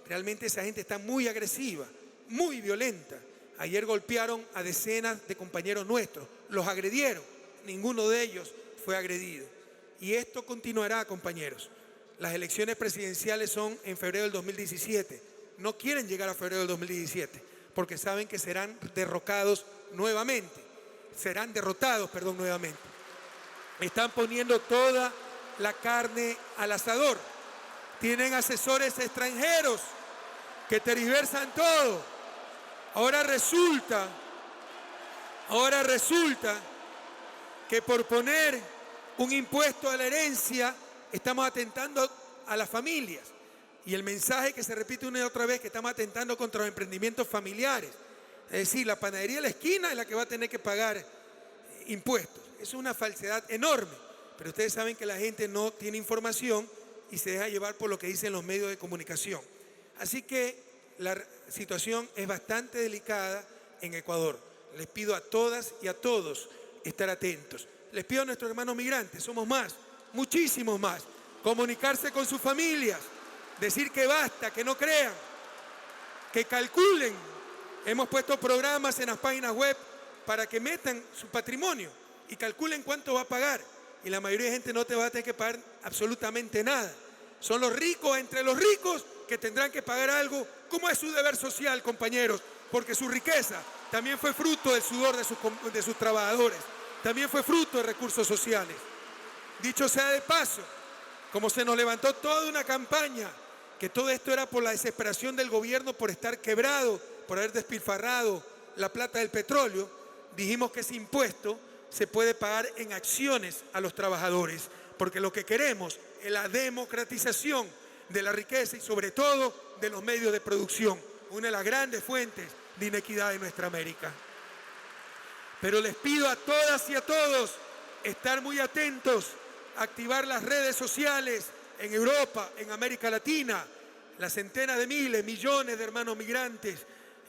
Realmente esa gente está muy agresiva, muy violenta. Ayer golpearon a decenas de compañeros nuestros, los agredieron, ninguno de ellos fue agredido. Y esto continuará, compañeros. Las elecciones presidenciales son en febrero del 2017. No quieren llegar a febrero del 2017 porque saben que serán derrotados nuevamente. Están poniendo toda la carne al asador. Tienen asesores extranjeros que tergiversan todo. Ahora resulta que por poner un impuesto a la herencia estamos atentando a las familias. Y el mensaje que se repite una y otra vez, que estamos atentando contra los emprendimientos familiares. Es decir, la panadería de la esquina es la que va a tener que pagar impuestos. Es una falsedad enorme. Pero ustedes saben que la gente no tiene información y se deja llevar por lo que dicen los medios de comunicación. Así que la situación es bastante delicada en Ecuador. Les pido a todas y a todos estar atentos. Les pido a nuestros hermanos migrantes, somos más, muchísimos más, comunicarse con sus familias, decir que basta, que no crean, que calculen. Hemos puesto programas en las páginas web para que metan su patrimonio y calculen cuánto va a pagar. Y la mayoría de gente no te va a tener que pagar absolutamente nada. Son los ricos entre los ricos que tendrán que pagar algo, como es su deber social, compañeros, porque su riqueza también fue fruto del sudor de sus trabajadores, también fue fruto de recursos sociales. Dicho sea de paso, como se nos levantó toda una campaña, que todo esto era por la desesperación del gobierno por estar quebrado, por haber despilfarrado la plata del petróleo, dijimos que ese impuesto se puede pagar en acciones a los trabajadores, porque lo que queremos es la democratización de la riqueza y sobre todo de los medios de producción, una de las grandes fuentes de inequidad de nuestra América. Pero les pido a todas y a todos estar muy atentos, activar las redes sociales en Europa, en América Latina, las centenas de miles, millones de hermanos migrantes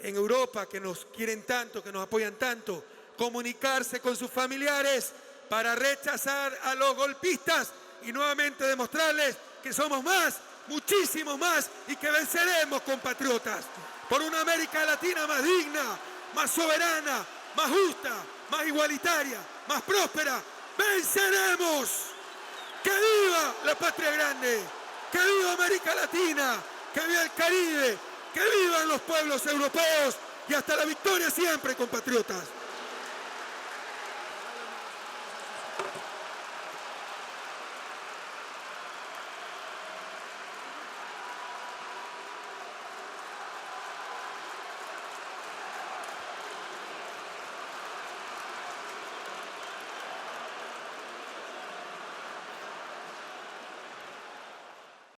en Europa que nos quieren tanto, que nos apoyan tanto, comunicarse con sus familiares para rechazar a los golpistas y nuevamente demostrarles que somos más, muchísimo más, y que venceremos, compatriotas, por una América Latina más digna, más soberana, más justa, más igualitaria, más próspera. ¡Venceremos! ¡Que viva la patria grande! ¡Que viva América Latina! ¡Que viva el Caribe! ¡Que vivan los pueblos europeos! Y hasta la victoria siempre, compatriotas.